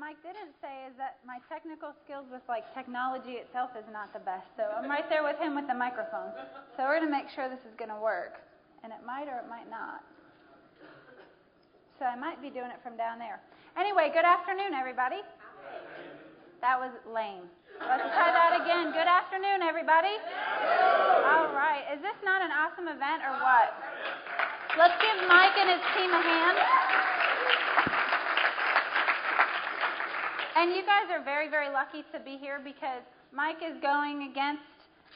Mike didn't say is that my technical skills with like technology itself is not the best. So I'm right there with him with the microphone. So we're going to make sure this is going to work. And it might or it might not. So I might be doing it from down there. Anyway, good afternoon, everybody. That was lame. Let's try that again. Good afternoon, everybody. All right. Is this not an awesome event or what? Let's give Mike and his team a hand. And you guys are very, very lucky to be here because Mike is going against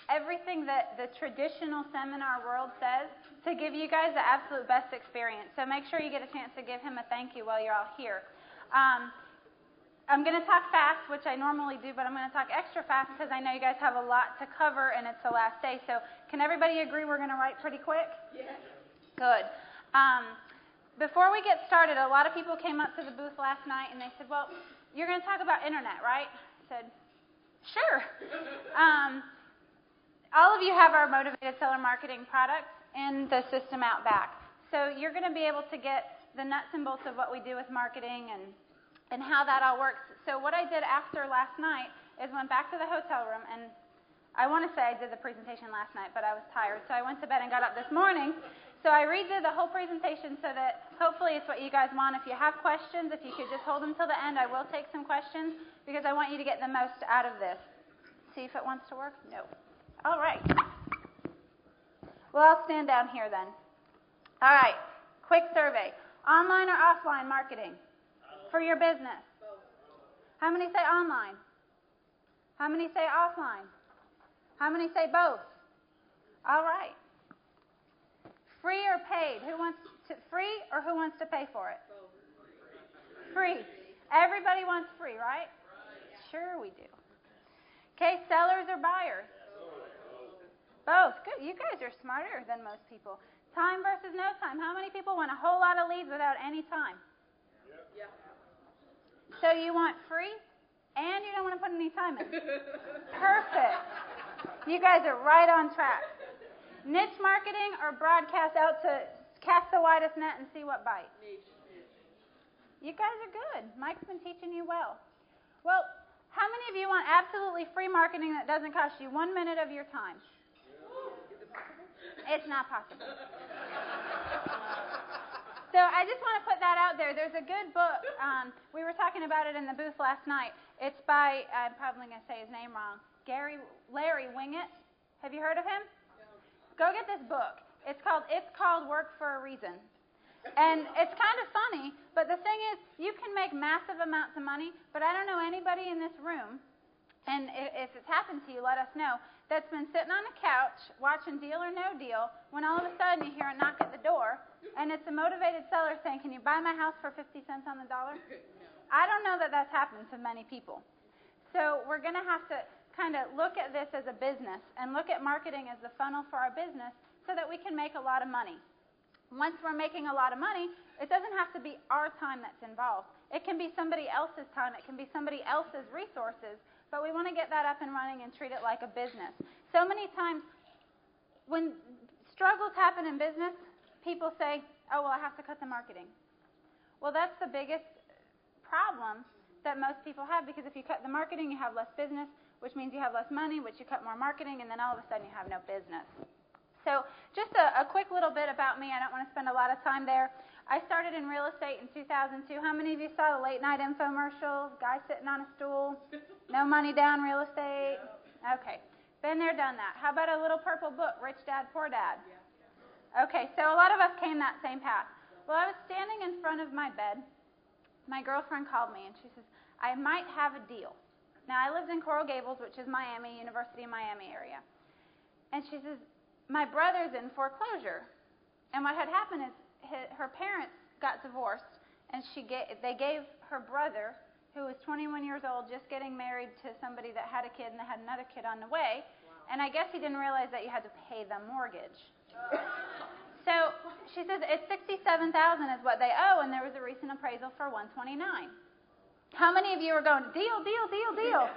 everything that the traditional seminar world says to give you guys the absolute best experience. So make sure you get a chance to give him a thank you while you're all here. I'm going to talk fast, which I normally do, but I'm going to talk extra fast because I know you guys have a lot to cover and it's the last day. So can everybody agree we're going to write pretty quick? Yes. Good. Before we get started, a lot of people came up to the booth last night and they said, well, you're going to talk about internet, right? I said, sure. All of you have our Motivated Seller Marketing products in the system out back. So you're going to be able to get the nuts and bolts of what we do with marketing and how that all works. So what I did after last night is went back to the hotel room, and I want to say I did the presentation last night, but I was tired, so I went to bed and got up this morning. So I redid the whole presentation so that hopefully it's what you guys want. If you have questions, if you could just hold them till the end, I will take some questions because I want you to get the most out of this. See if it wants to work? No. All right. Well, I'll stand down here then. All right. Quick survey. Online or offline marketing for your business? How many say online? How many say offline? How many say both? All right. Free or paid? Who wants to free or who wants to pay for it? Free. Everybody wants free, right? Sure we do. Okay, sellers or buyers? Both. Good. You guys are smarter than most people. Time versus no time. How many people want a whole lot of leads without any time? Yeah. So you want free and you don't want to put any time in. Perfect. You guys are right on track. Niche marketing or broadcast out to cast the widest net and see what bites? You guys are good. Mike's been teaching you well. Well, how many of you want absolutely free marketing that doesn't cost you 1 minute of your time? It's not possible. So I just want to put that out there. There's a good book. We were talking about it in the booth last night. It's by, I'm probably going to say his name wrong, Larry Winget. Have you heard of him? Go get this book. It's called Work for a Reason. And it's kind of funny, but the thing is, you can make massive amounts of money, but I don't know anybody in this room, and if it's happened to you, let us know, that's been sitting on a couch watching Deal or No Deal when all of a sudden you hear a knock at the door, and it's a motivated seller saying, can you buy my house for 50 cents on the dollar? I don't know that that's happened to many people. So we're going to have to kind of look at this as a business and look at marketing as the funnel for our business so that we can make a lot of money. Once we're making a lot of money, it doesn't have to be our time that's involved. It can be somebody else's time. It can be somebody else's resources, but we want to get that up and running and treat it like a business. So many times when struggles happen in business, people say, oh, well, I have to cut the marketing. Well, that's the biggest problem that most people have, because if you cut the marketing, you have less business, which means you have less money, which you cut more marketing, and then all of a sudden you have no business. So just a quick little bit about me. I don't want to spend a lot of time there. I started in real estate in 2002. How many of you saw the late night infomercials? Guy sitting on a stool, no money down real estate? Okay, been there, done that. How about a little purple book, Rich Dad, Poor Dad? Okay, so a lot of us came that same path. Well, I was standing in front of my bed. My girlfriend called me, and she says, I might have a deal. Now, I lived in Coral Gables, which is Miami, University of Miami area. And she says, my brother's in foreclosure. And what had happened is her parents got divorced, and they gave her brother, who was 21 years old, just getting married to somebody that had a kid, and they had another kid on the way. Wow. And I guess he didn't realize that you had to pay the mortgage. So she says it's $67,000 is what they owe, and there was a recent appraisal for $129,000. How many of you are going, deal, deal, deal, deal?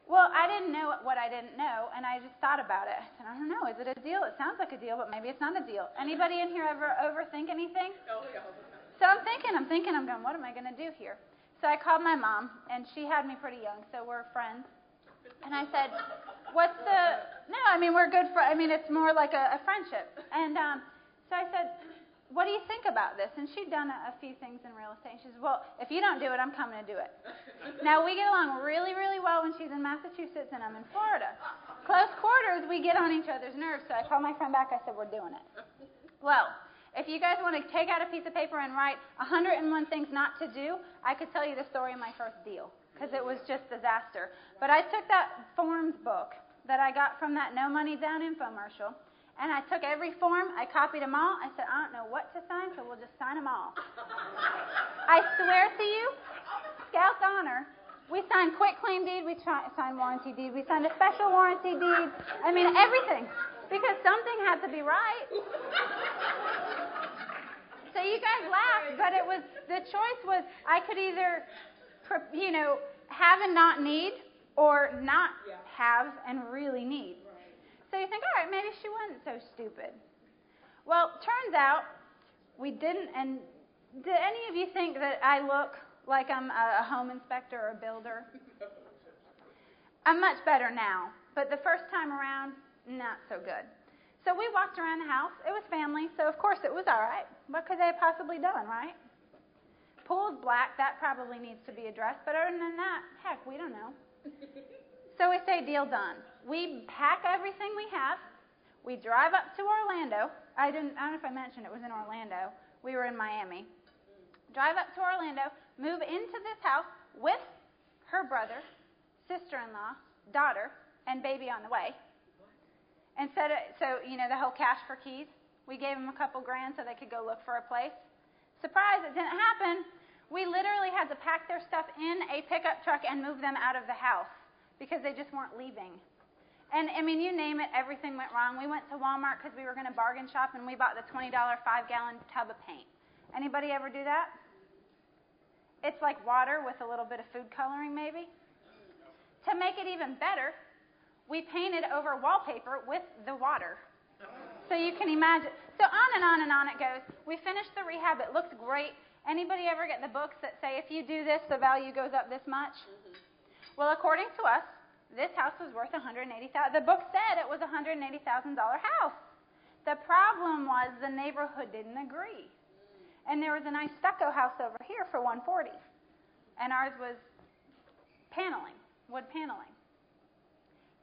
Well, I didn't know what I didn't know, and I just thought about it. I said, I don't know, is it a deal? It sounds like a deal, but maybe it's not a deal. Anybody in here ever overthink anything? Oh, yeah. So I'm thinking, I'm going, what am I going to do here? So I called my mom, and she had me pretty young, so we're friends. And I said, we're good friends. I mean, it's more like a friendship. And so I said, what do you think about this? And she'd done a few things in real estate. She says, well, if you don't do it, I'm coming to do it. Now, we get along really, really well when she's in Massachusetts and I'm in Florida. Close quarters, we get on each other's nerves. So I called my friend back. I said, we're doing it. Well, if you guys want to take out a piece of paper and write 101 things not to do, I could tell you the story of my first deal because it was just disaster. But I took that forms book that I got from that No Money Down infomercial, and I took every form, I copied them all. I said, I don't know what to sign, so we'll just sign them all. I swear to you, Scout's honor, we signed quitclaim deed, we signed warranty deed, we signed a special warranty deed. I mean, everything, because something had to be right. So you guys laughed, but the choice was I could either, have and not need, or not have and really need. So you think, all right, maybe she wasn't so stupid. Well, turns out we didn't. And do any of you think that I look like I'm a home inspector or a builder? I'm much better now, but the first time around, not so good. So we walked around the house. It was family, so of course it was all right. What could they have possibly done, right? Pool's black. That probably needs to be addressed. But other than that, heck, we don't know. So we say, deal done. We pack everything we have. We drive up to Orlando. I don't know if I mentioned it was in Orlando. We were in Miami. Drive up to Orlando, move into this house with her brother, sister-in-law, daughter, and baby on the way. And so the whole cash for keys. We gave them a couple grand so they could go look for a place. Surprise, it didn't happen. We literally had to pack their stuff in a pickup truck and move them out of the house because they just weren't leaving. And, you name it, everything went wrong. We went to Walmart because we were going to bargain shop, and we bought the $20 5-gallon tub of paint. Anybody ever do that? It's like water with a little bit of food coloring, maybe. To make it even better, we painted over wallpaper with the water. So you can imagine. So on and on and on it goes. We finished the rehab. It looked great. Anybody ever get the books that say, if you do this, the value goes up this much? Mm-hmm. Well, according to us, this house was worth $180,000. The book said it was a $180,000 house. The problem was the neighborhood didn't agree. And there was a nice stucco house over here for $140,000. And ours was paneling, wood paneling.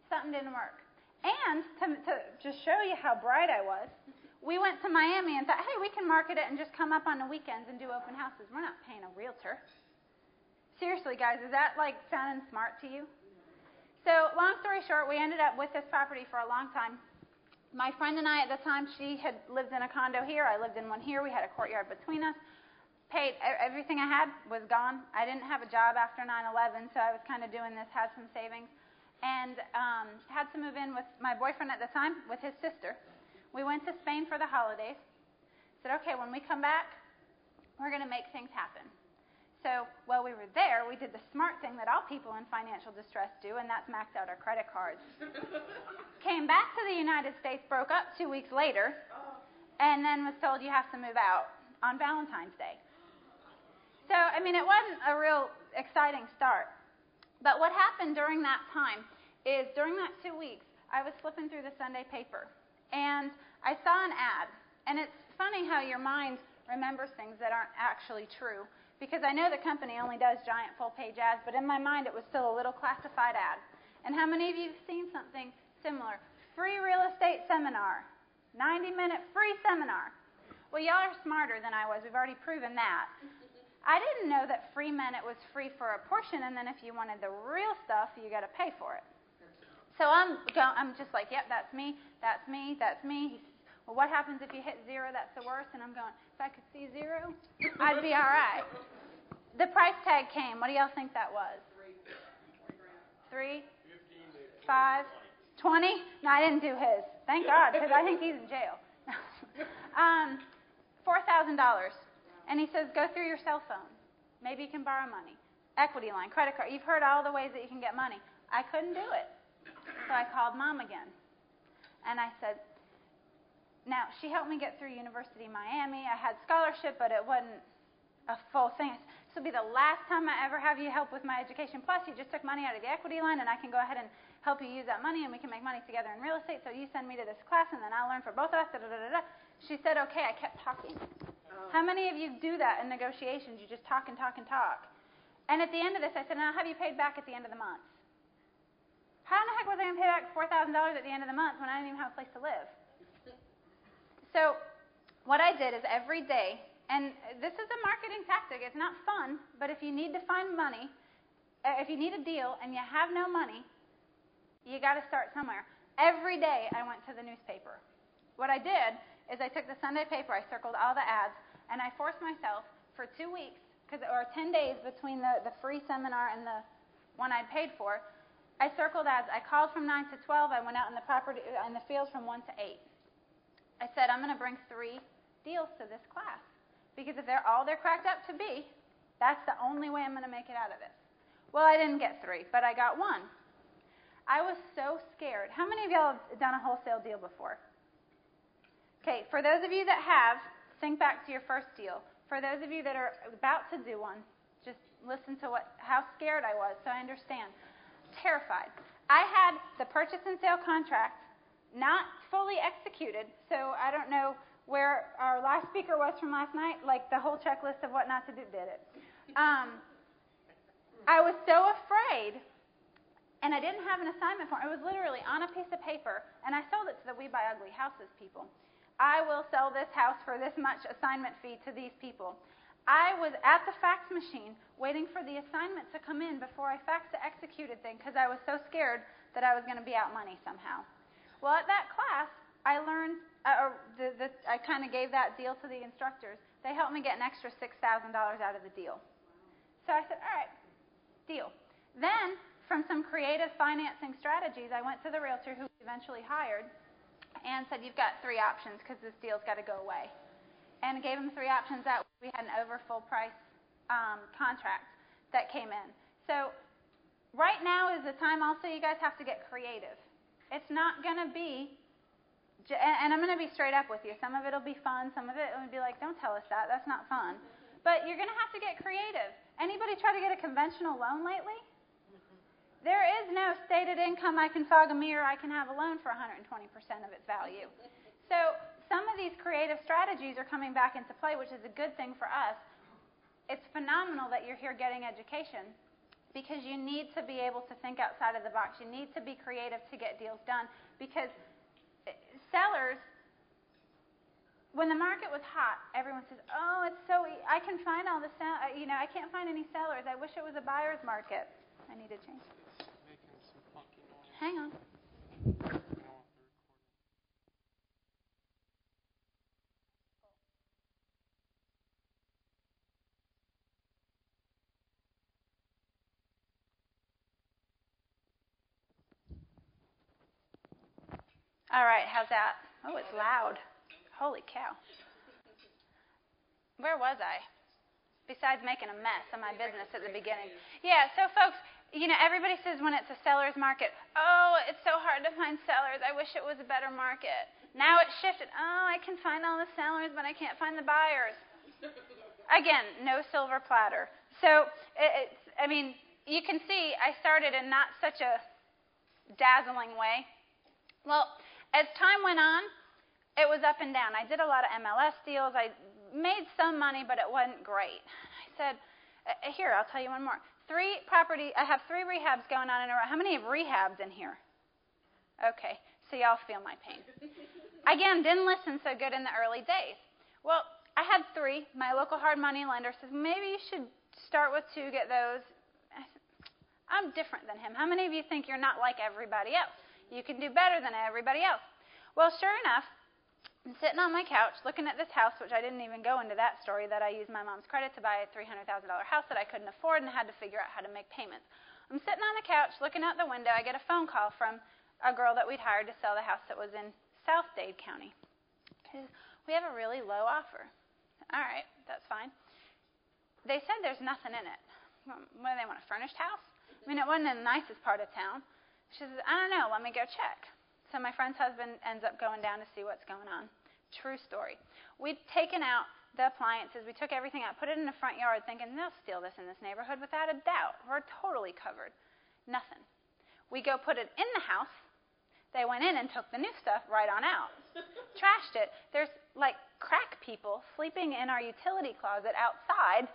Something didn't work. And to just show you how bright I was, we went to Miami and thought, hey, we can market it and just come up on the weekends and do open houses. We're not paying a realtor. Seriously, guys, is that sounding smart to you? So long story short, we ended up with this property for a long time. My friend and I at the time, she had lived in a condo here. I lived in one here. We had a courtyard between us. Paid everything I had was gone. I didn't have a job after 9/11, so I was kind of doing this, had some savings, and had to move in with my boyfriend at the time with his sister. We went to Spain for the holidays. Said, okay, when we come back, we're going to make things happen. So while we were there, we did the smart thing that all people in financial distress do, and that's max out our credit cards. Came back to the United States, broke up 2 weeks later, and then was told you have to move out on Valentine's Day. So, it wasn't a real exciting start. But what happened during that time is during that 2 weeks, I was flipping through the Sunday paper, and I saw an ad. And it's funny how your mind remembers things that aren't actually true. Because I know the company only does giant full-page ads, but in my mind it was still a little classified ad. And how many of you have seen something similar? Free real estate seminar, 90-minute free seminar. Well, y'all are smarter than I was. We've already proven that. I didn't know that free meant it was free for a portion, and then if you wanted the real stuff, you got to pay for it. So I'm just like, yep, that's me, that's me, that's me. Well, what happens if you hit 0? That's the worst. And I'm going, if I could see 0, I'd be all right. The price tag came. What do y'all think that was? 3, 5, 20? No, I didn't do his. Thank God, because I think he's in jail. $4,000. And he says, go through your cell phone. Maybe you can borrow money. Equity line, credit card. You've heard all the ways that you can get money. I couldn't do it. So I called Mom again. And I said, now, she helped me get through University of Miami. I had scholarship, but it wasn't a full thing. This will be the last time I ever have you help with my education. Plus, you just took money out of the equity line, and I can go ahead and help you use that money, and we can make money together in real estate. So you send me to this class, and then I'll learn for both of us. Da, da, da, da, da. She said, okay. I kept talking. How many of you do that in negotiations? You just talk and talk and talk. And at the end of this, I said, and I'll have you paid back at the end of the month. How in the heck was I going to pay back $4,000 at the end of the month when I didn't even have a place to live? So what I did is every day, and this is a marketing tactic. It's not fun, but if you need to find money, if you need a deal and you have no money, you got to start somewhere. Every day I went to the newspaper. What I did is I took the Sunday paper, I circled all the ads, and I forced myself for 2 weeks, or 10 days between the free seminar and the one I'd paid for, I circled ads. I called from 9 to 12. I went out in the fields from 1 to 8. I said, I'm going to bring 3 deals to this class. Because if they're all they're cracked up to be, that's the only way I'm going to make it out of this. Well, I didn't get 3, but I got 1. I was so scared. How many of y'all have done a wholesale deal before? Okay, for those of you that have, think back to your first deal. For those of you that are about to do one, just listen to how scared I was so I understand. Terrified. I had the purchase and sale contract not fully executed, so I don't know where our last speaker was from last night, like the whole checklist of what not to do did it. I was so afraid, and I didn't have an assignment form. It was literally on a piece of paper, and I sold it to the We Buy Ugly Houses people. I will sell this house for this much assignment fee to these people. I was at the fax machine waiting for the assignment to come in before I faxed the executed thing because I was so scared that I was going to be out money somehow. Well, at that class, I learned, I kind of gave that deal to the instructors. They helped me get an extra $6,000 out of the deal. So I said, all right, deal. Then, from some creative financing strategies, I went to the realtor who we eventually hired and said, you've got 3 options because this deal's got to go away. And gave him 3 options. That we had an over full price contract that came in. So right now is the time also you guys have to get creative. It's not going to be, and I'm going to be straight up with you. Some of it will be fun. Some of it will be like, don't tell us that. That's not fun. But you're going to have to get creative. Anybody try to get a conventional loan lately? There is no stated income. I can fog a mirror. I can have a loan for 120% of its value. So some of these creative strategies are coming back into play, which is a good thing for us. It's phenomenal that you're here getting education because you need to be able to think outside of the box. You need to be creative to get deals done because sellers, when the market was hot, everyone says, oh, it's so I can find all the I can't find any sellers. I wish it was a buyer's market. I need to change. Hang on. All right, how's that? Oh, it's loud. Holy cow. Where was I? Besides making a mess of my business at the beginning. Yeah, so folks, everybody says when it's a seller's market, oh, it's so hard to find sellers. I wish it was a better market. Now it's shifted. Oh, I can find all the sellers, but I can't find the buyers. Again, no silver platter. So, you can see I started in not such a dazzling way. Well, as time went on, it was up and down. I did a lot of MLS deals. I made some money, but it wasn't great. I said, here, I'll tell you one more. I have 3 rehabs going on in a row. How many have rehabs in here? Okay, so y'all feel my pain. Again, didn't listen so good in the early days. Well, I had 3. My local hard money lender says, maybe you should start with 2, get those. I said, I'm different than him. How many of you think you're not like everybody else? You can do better than everybody else. Well, sure enough, I'm sitting on my couch looking at this house, which I didn't even go into that story, that I used my mom's credit to buy a $300,000 house that I couldn't afford and had to figure out how to make payments. I'm sitting on the couch looking out the window. I get a phone call from a girl that we'd hired to sell the house that was in South Dade County. She says, we have a really low offer. All right, that's fine. They said there's nothing in it. What do they want, a furnished house? I mean, it wasn't in the nicest part of town. She says, I don't know, let me go check. So my friend's husband ends up going down to see what's going on. True story. We'd taken out the appliances. We took everything out, put it in the front yard, thinking they'll steal this in this neighborhood without a doubt. We're totally covered. Nothing. We go put it in the house. They went in and took the new stuff right on out. Trashed it. There's like crack people sleeping in our utility closet outside.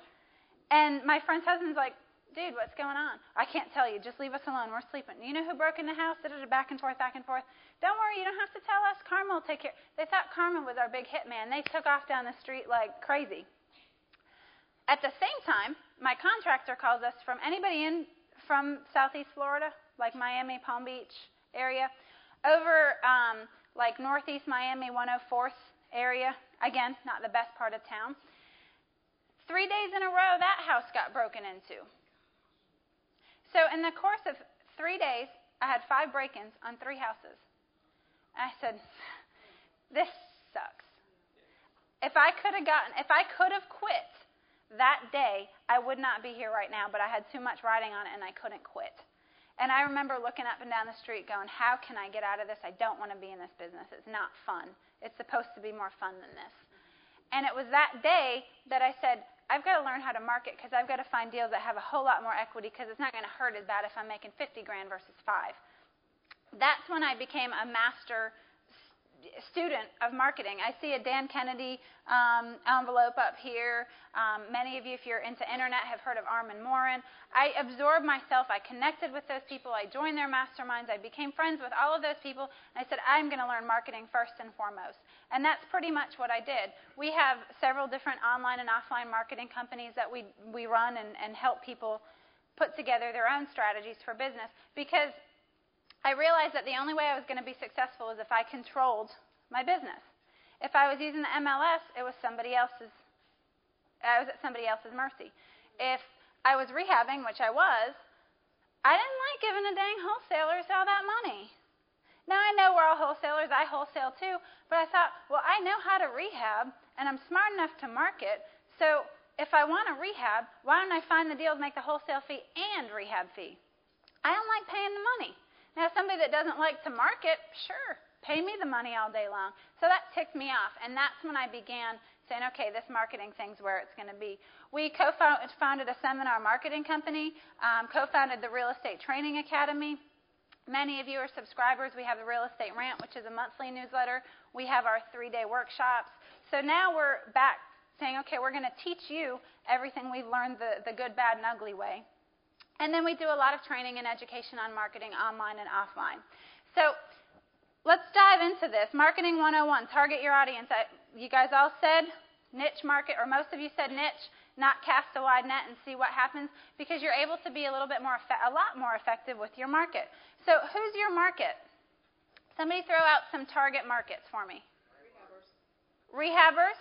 And my friend's husband's like, dude, what's going on? I can't tell you. Just leave us alone. We're sleeping. You know who broke in the house? Back and forth, back and forth. Don't worry. You don't have to tell us. Karma will take care. They thought Karma was our big hitman. They took off down the street like crazy. At the same time, my contractor calls us from anybody in from Southeast Florida, like Miami, Palm Beach area, over like Northeast Miami, 104th area. Again, not the best part of town. 3 days in a row, that house got broken into. So in the course of 3 days, I had 5 break-ins on 3 houses. I said, this sucks. If I could have quit that day, I would not be here right now, but I had too much riding on it and I couldn't quit. And I remember looking up and down the street going, how can I get out of this? I don't want to be in this business. It's not fun. It's supposed to be more fun than this. And it was that day that I said, I've got to learn how to market because I've got to find deals that have a whole lot more equity because it's not going to hurt as bad if I'm making $50,000 versus $5,000. That's when I became a master student of marketing. I see a Dan Kennedy envelope up here. Many of you, if you're into internet, have heard of Armin Morin. I absorbed myself. I connected with those people. I joined their masterminds. I became friends with all of those people. And I said, I'm going to learn marketing first and foremost. And that's pretty much what I did. We have several different online and offline marketing companies that we run and help people put together their own strategies for business because I realized that the only way I was going to be successful is if I controlled my business. If I was using the MLS, it was I was at somebody else's mercy. If I was rehabbing, which I was, I didn't like giving the dang wholesalers all that money. Now, I know we're all wholesalers. I wholesale too. But I thought, well, I know how to rehab, and I'm smart enough to market. So if I want to rehab, why don't I find the deal to make the wholesale fee and rehab fee? I don't like paying the money. Now, somebody that doesn't like to market, sure, pay me the money all day long. So that ticked me off, and that's when I began saying, okay, this marketing thing's where it's going to be. We co-founded a seminar marketing company, co-founded the Real Estate Training Academy. Many of you are subscribers. We have the Real Estate Rant, which is a monthly newsletter. We have our 3-day workshops. So now we're back saying, okay, we're going to teach you everything we've learned the good, bad, and ugly way. And then we do a lot of training and education on marketing online and offline. So let's dive into this. Marketing 101, target your audience. You guys all said niche market, or most of you said niche, not cast a wide net and see what happens, because you're able to be a lot more effective with your market. So who's your market? Somebody throw out some target markets for me. Rehabbers?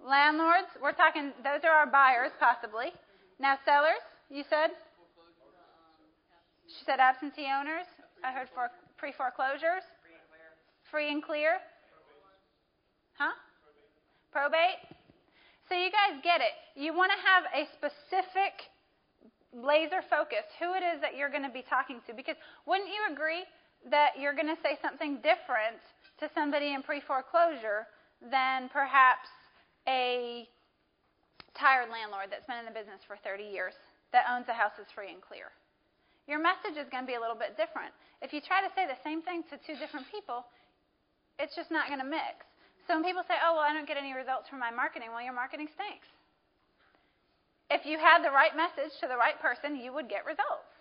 Landlords, we're talking, those are our buyers, possibly. Now, sellers, you said? She said absentee owners. I heard for pre-foreclosures. Free and clear. Huh? Probate. So you guys get it. You want to have a specific laser focus, who it is that you're going to be talking to. Because wouldn't you agree that you're going to say something different to somebody in pre-foreclosure than perhaps a tired landlord that's been in the business for 30 years that owns a house that's free and clear? Your message is going to be a little bit different. If you try to say the same thing to 2 different people, it's just not going to mix. So when people say, oh, well, I don't get any results from my marketing, well, your marketing stinks. If you had the right message to the right person, you would get results.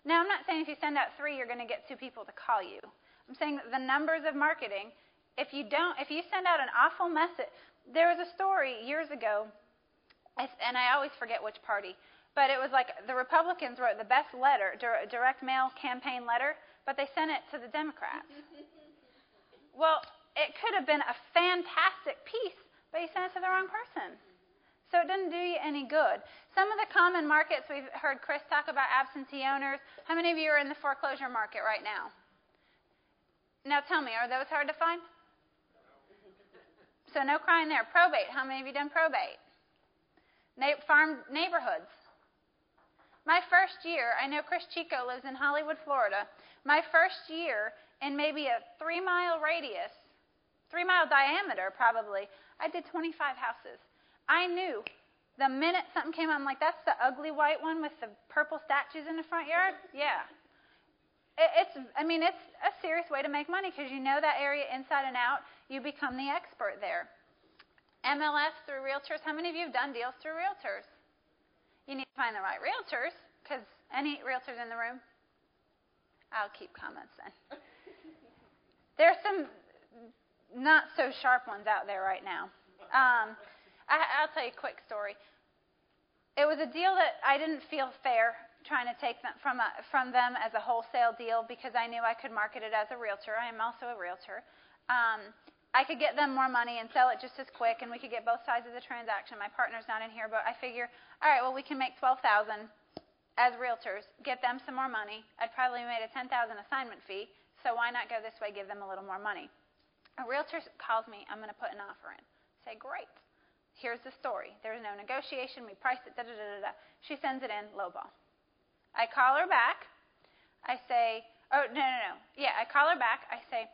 Now, I'm not saying if you send out 3, you're going to get 2 people to call you. I'm saying that the numbers of marketing, if you send out an awful message. There was a story years ago, and I always forget which party, but it was like the Republicans wrote the best letter, direct mail campaign letter, but they sent it to the Democrats. Well, it could have been a fantastic piece, but you sent it to the wrong person. So it doesn't do you any good. Some of the common markets, we've heard Chris talk about absentee owners. How many of you are in the foreclosure market right now? Now tell me, are those hard to find? So no crying there. Probate. How many of you done probate? Farm neighborhoods. My first year, I know Chris Chico lives in Hollywood, Florida. My first year, in maybe a 3-mile radius 3-mile diameter probably. I did 25 houses. I knew the minute something came out, I'm like, that's the ugly white one with the purple statues in the front yard? Yeah. It's a serious way to make money because you know that area inside and out. You become the expert there. MLS through realtors. How many of you have done deals through realtors? You need to find the right realtors because any realtors in the room? I'll keep comments then. There's some not so sharp ones out there right now. I'll tell you a quick story. It was a deal that I didn't feel fair trying to take them from them as a wholesale deal because I knew I could market it as a realtor. I am also a realtor. I could get them more money and sell it just as quick, and we could get both sides of the transaction. My partner's not in here, but I figure, all right, well, we can make $12,000 as realtors, get them some more money. I'd probably made a $10,000 assignment fee, so why not go this way, give them a little more money? A realtor calls me, I'm going to put an offer in. Say, great. Here's the story. There's no negotiation. We priced it, da-da-da-da-da. She sends it in, lowball. I call her back. I say, oh, no. Yeah, I call her back. I say,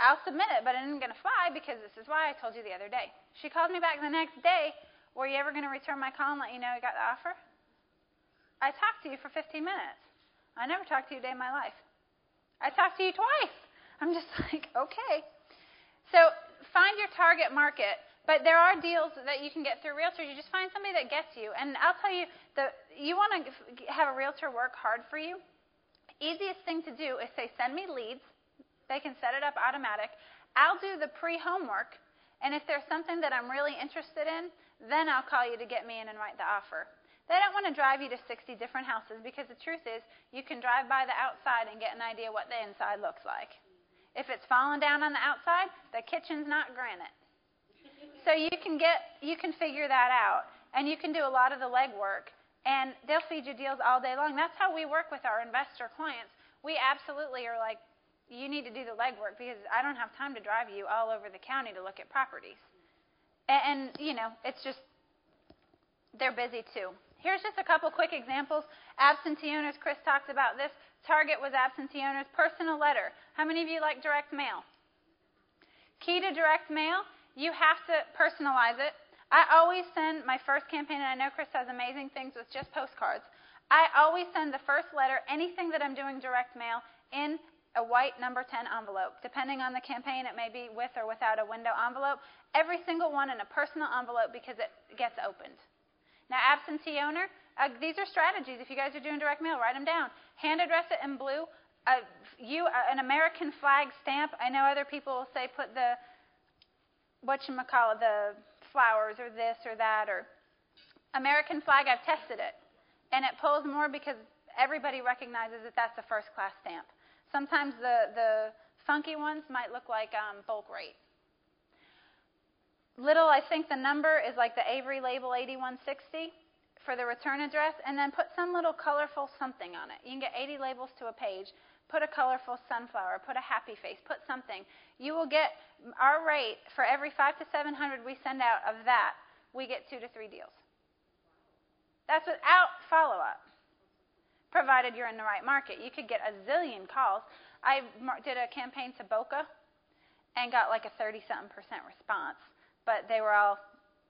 I'll submit it, but it isn't going to fly because this is why I told you the other day. She called me back the next day. Were you ever going to return my call and let you know you got the offer? I talked to you for 15 minutes. I never talked to you a day in my life. I talked to you twice. I'm just like, okay. So find your target market. But there are deals that you can get through realtors. You just find somebody that gets you. And I'll tell you, you want to have a realtor work hard for you. Easiest thing to do is say, send me leads. They can set it up automatic. I'll do the pre-homework. And if there's something that I'm really interested in, then I'll call you to get me in and write the offer. They don't want to drive you to 60 different houses because the truth is you can drive by the outside and get an idea what the inside looks like. If it's fallen down on the outside, the kitchen's not granite. So you can figure that out, and you can do a lot of the legwork, and they'll feed you deals all day long. That's how we work with our investor clients. We absolutely are like, you need to do the legwork because I don't have time to drive you all over the county to look at properties. And it's just, they're busy too. Here's just a couple quick examples. Absentee owners, Chris talked about this. Target was absentee owners. Personal letter. How many of you like direct mail? Key to direct mail, you have to personalize it. I always send my first campaign, and I know Chris has amazing things with just postcards. I always send the first letter, anything that I'm doing direct mail, in a white number 10 envelope. Depending on the campaign, it may be with or without a window envelope. Every single one in a personal envelope because it gets opened. Now, absentee owner, these are strategies. If you guys are doing direct mail, write them down. Hand address it in blue. An American flag stamp. I know other people will say put the the flowers or this or that, or American flag. I've tested it, and it pulls more because everybody recognizes that that's a first-class stamp. Sometimes the funky ones might look like bulk rate. Little, I think the number is like the Avery label 8160 for the return address, and then put some little colorful something on it. You can get 80 labels to a page. Put a colorful sunflower. Put a happy face. Put something. You will get our rate for every 500 to 700 we send out of that, we get 2 to 3 deals. That's without follow-up, provided you're in the right market. You could get a zillion calls. I did a campaign to Boca and got like a 30-something% response, but they were all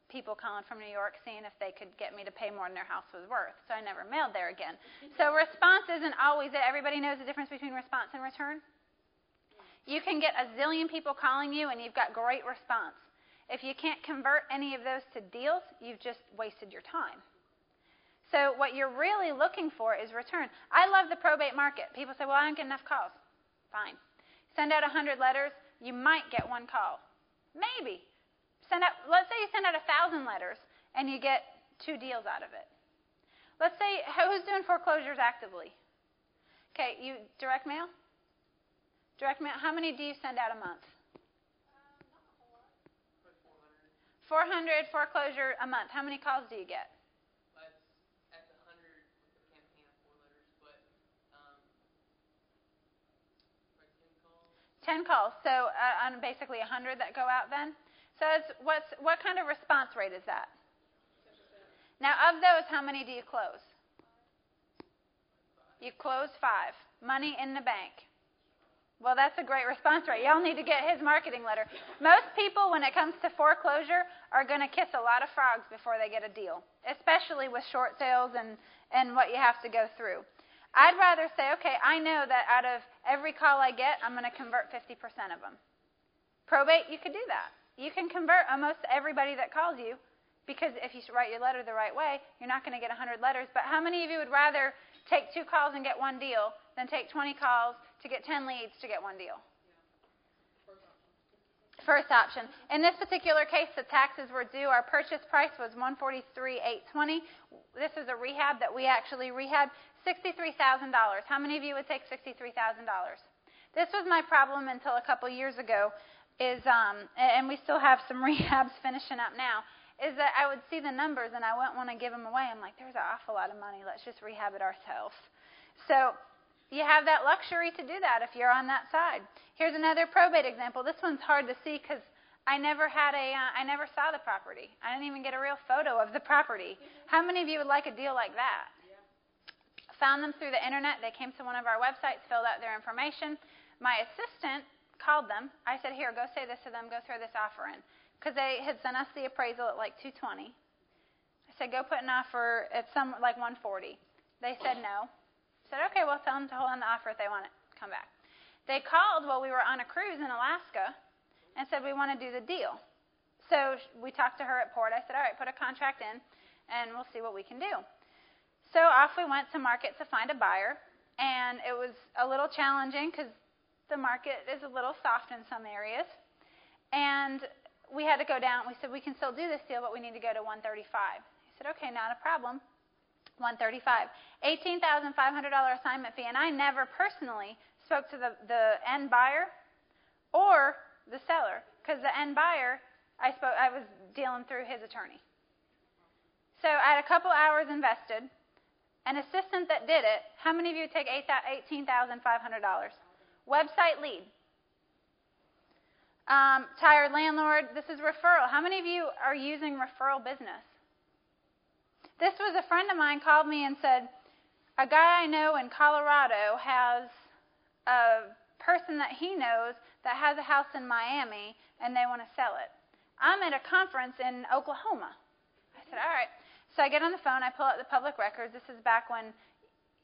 people calling from New York seeing if they could get me to pay more than their house was worth. So I never mailed there again. So response isn't always it. Everybody knows the difference between response and return. You can get a zillion people calling you and you've got great response. If you can't convert any of those to deals, you've just wasted your time. So what you're really looking for is return. I love the probate market. People say, well, I don't get enough calls. Fine. Send out 100 letters. You might get 1 call. Maybe. Let's say you send out 1,000 letters and you get 2 deals out of it. Let's say, who's doing foreclosures actively? Okay, you direct mail? Direct mail, how many do you send out a month? Not a whole lot. 400 foreclosure a month. How many calls do you get? At the 100 with the campaign of 4 letters, but like 10 calls. 10 calls. So on basically 100 that go out then? So what kind of response rate is that? 10%. Now, of those, how many do you close? 5. You close 5. Money in the bank. Well, that's a great response rate. Y'all need to get his marketing letter. Most people, when it comes to foreclosure, are going to kiss a lot of frogs before they get a deal, especially with short sales and what you have to go through. I'd rather say, okay, I know that out of every call I get, I'm going to convert 50% of them. Probate, you could do that. You can convert almost everybody that calls you, because if you write your letter the right way, you're not going to get 100 letters. But how many of you would rather take 2 calls and get 1 deal than take 20 calls to get 10 leads to get 1 deal? First option. In this particular case, the taxes were due. Our purchase price was $143,820. This is a rehab that we actually rehabbed. $63,000. How many of you would take $63,000? This was my problem until a couple years ago, and we still have some rehabs finishing up now, is that I would see the numbers and I wouldn't want to give them away. I'm like, there's an awful lot of money. Let's just rehab it ourselves. So you have that luxury to do that if you're on that side. Here's another probate example. This one's hard to see because I never saw the property. I didn't even get a real photo of the property. How many of you would like a deal like that? Found them through the internet. They came to one of our websites, filled out their information. My assistant called them. I said, here, go say this to them. Go throw this offer in. Because they had sent us the appraisal at like $220. I said, go put an offer at like $140. They said no. I said, okay, well, tell them to hold on the offer if they want it. Come back. They called while we were on a cruise in Alaska and said, we want to do the deal. So we talked to her at port. I said, all right, put a contract in, and we'll see what we can do. So off we went to market to find a buyer, and it was a little challenging because the market is a little soft in some areas. And we had to go down. We said, we can still do this deal, but we need to go to $135. He said, okay, not a problem. $135. $18,500 assignment fee, and I never personally spoke to the end buyer or the seller, because the end buyer, I was dealing through his attorney. So I had a couple hours invested. An assistant that did it. How many of you take $18,500? Website lead. Tired landlord. This is referral. How many of you are using referral business? This was a friend of mine called me and said, a guy I know in Colorado has a person that he knows that has a house in Miami and they want to sell it. I'm at a conference in Oklahoma. I said, all right. So I get on the phone, I pull out the public records. This is back when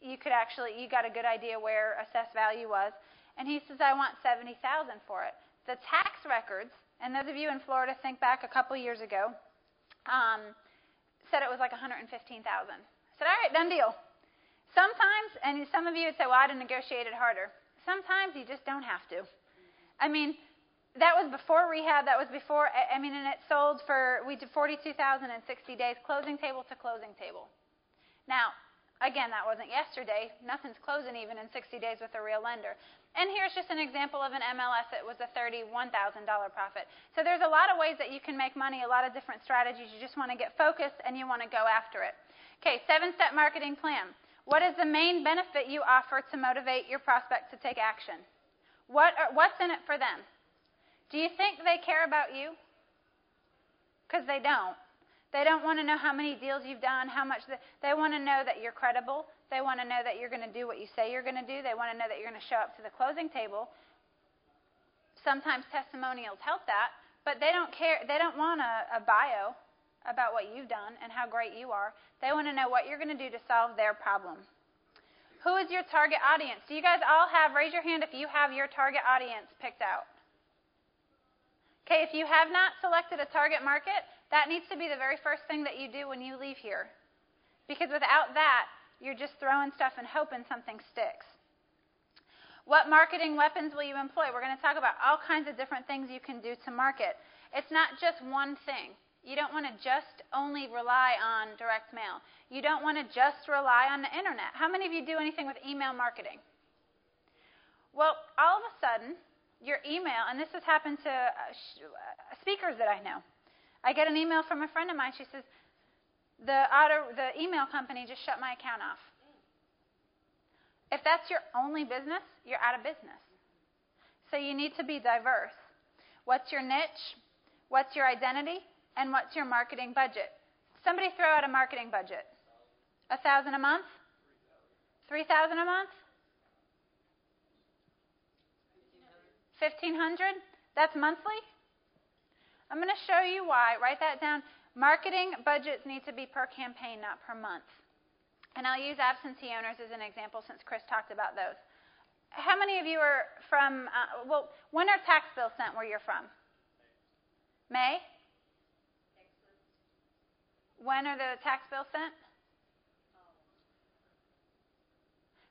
you got a good idea where assessed value was. And he says, I want $70,000 for it. The tax records, and those of you in Florida think back a couple years ago, said it was like $115,000. I said, all right, done deal. Sometimes, and some of you would say, well, I'd have negotiated harder. Sometimes you just don't have to. I mean, that was before rehab. That was before, and it sold we did $42,000 in 60 days, closing table to closing table. Now, again, that wasn't yesterday. Nothing's closing even in 60 days with a real lender. And here's just an example of an MLS. It was a $31,000 profit. So there's a lot of ways that you can make money, a lot of different strategies. You just want to get focused and you want to go after it. Okay, 7-step marketing plan. What is the main benefit you offer to motivate your prospect to take action? What's in it for them? Do you think they care about you? Because they don't. They don't want to know how many deals you've done, how much. They want to know that you're credible. They want to know that you're going to do what you say you're going to do. They want to know that you're going to show up to the closing table. Sometimes testimonials help that, but they don't care. They don't want a bio about what you've done and how great you are. They want to know what you're going to do to solve their problem. Who is your target audience? Do you guys all raise your hand if you have your target audience picked out? Okay, if you have not selected a target market, that needs to be the very first thing that you do when you leave here. Because without that, you're just throwing stuff and hoping something sticks. What marketing weapons will you employ? We're going to talk about all kinds of different things you can do to market. It's not just one thing. You don't want to just only rely on direct mail. You don't want to just rely on the internet. How many of you do anything with email marketing? Well, all of a sudden, your email, and this has happened to speakers that I know. I get an email from a friend of mine. She says, the email company just shut my account off. If that's your only business, you're out of business. So you need to be diverse. What's your niche? What's your identity? And what's your marketing budget? Somebody throw out a marketing budget. $1,000 a month? $3,000 a month? $1,500? That's monthly? I'm going to show you why. Write that down. Marketing budgets need to be per campaign, not per month. And I'll use absentee owners as an example since Chris talked about those. How many of you are from, when are tax bills sent where you're from? May? When are the tax bills sent?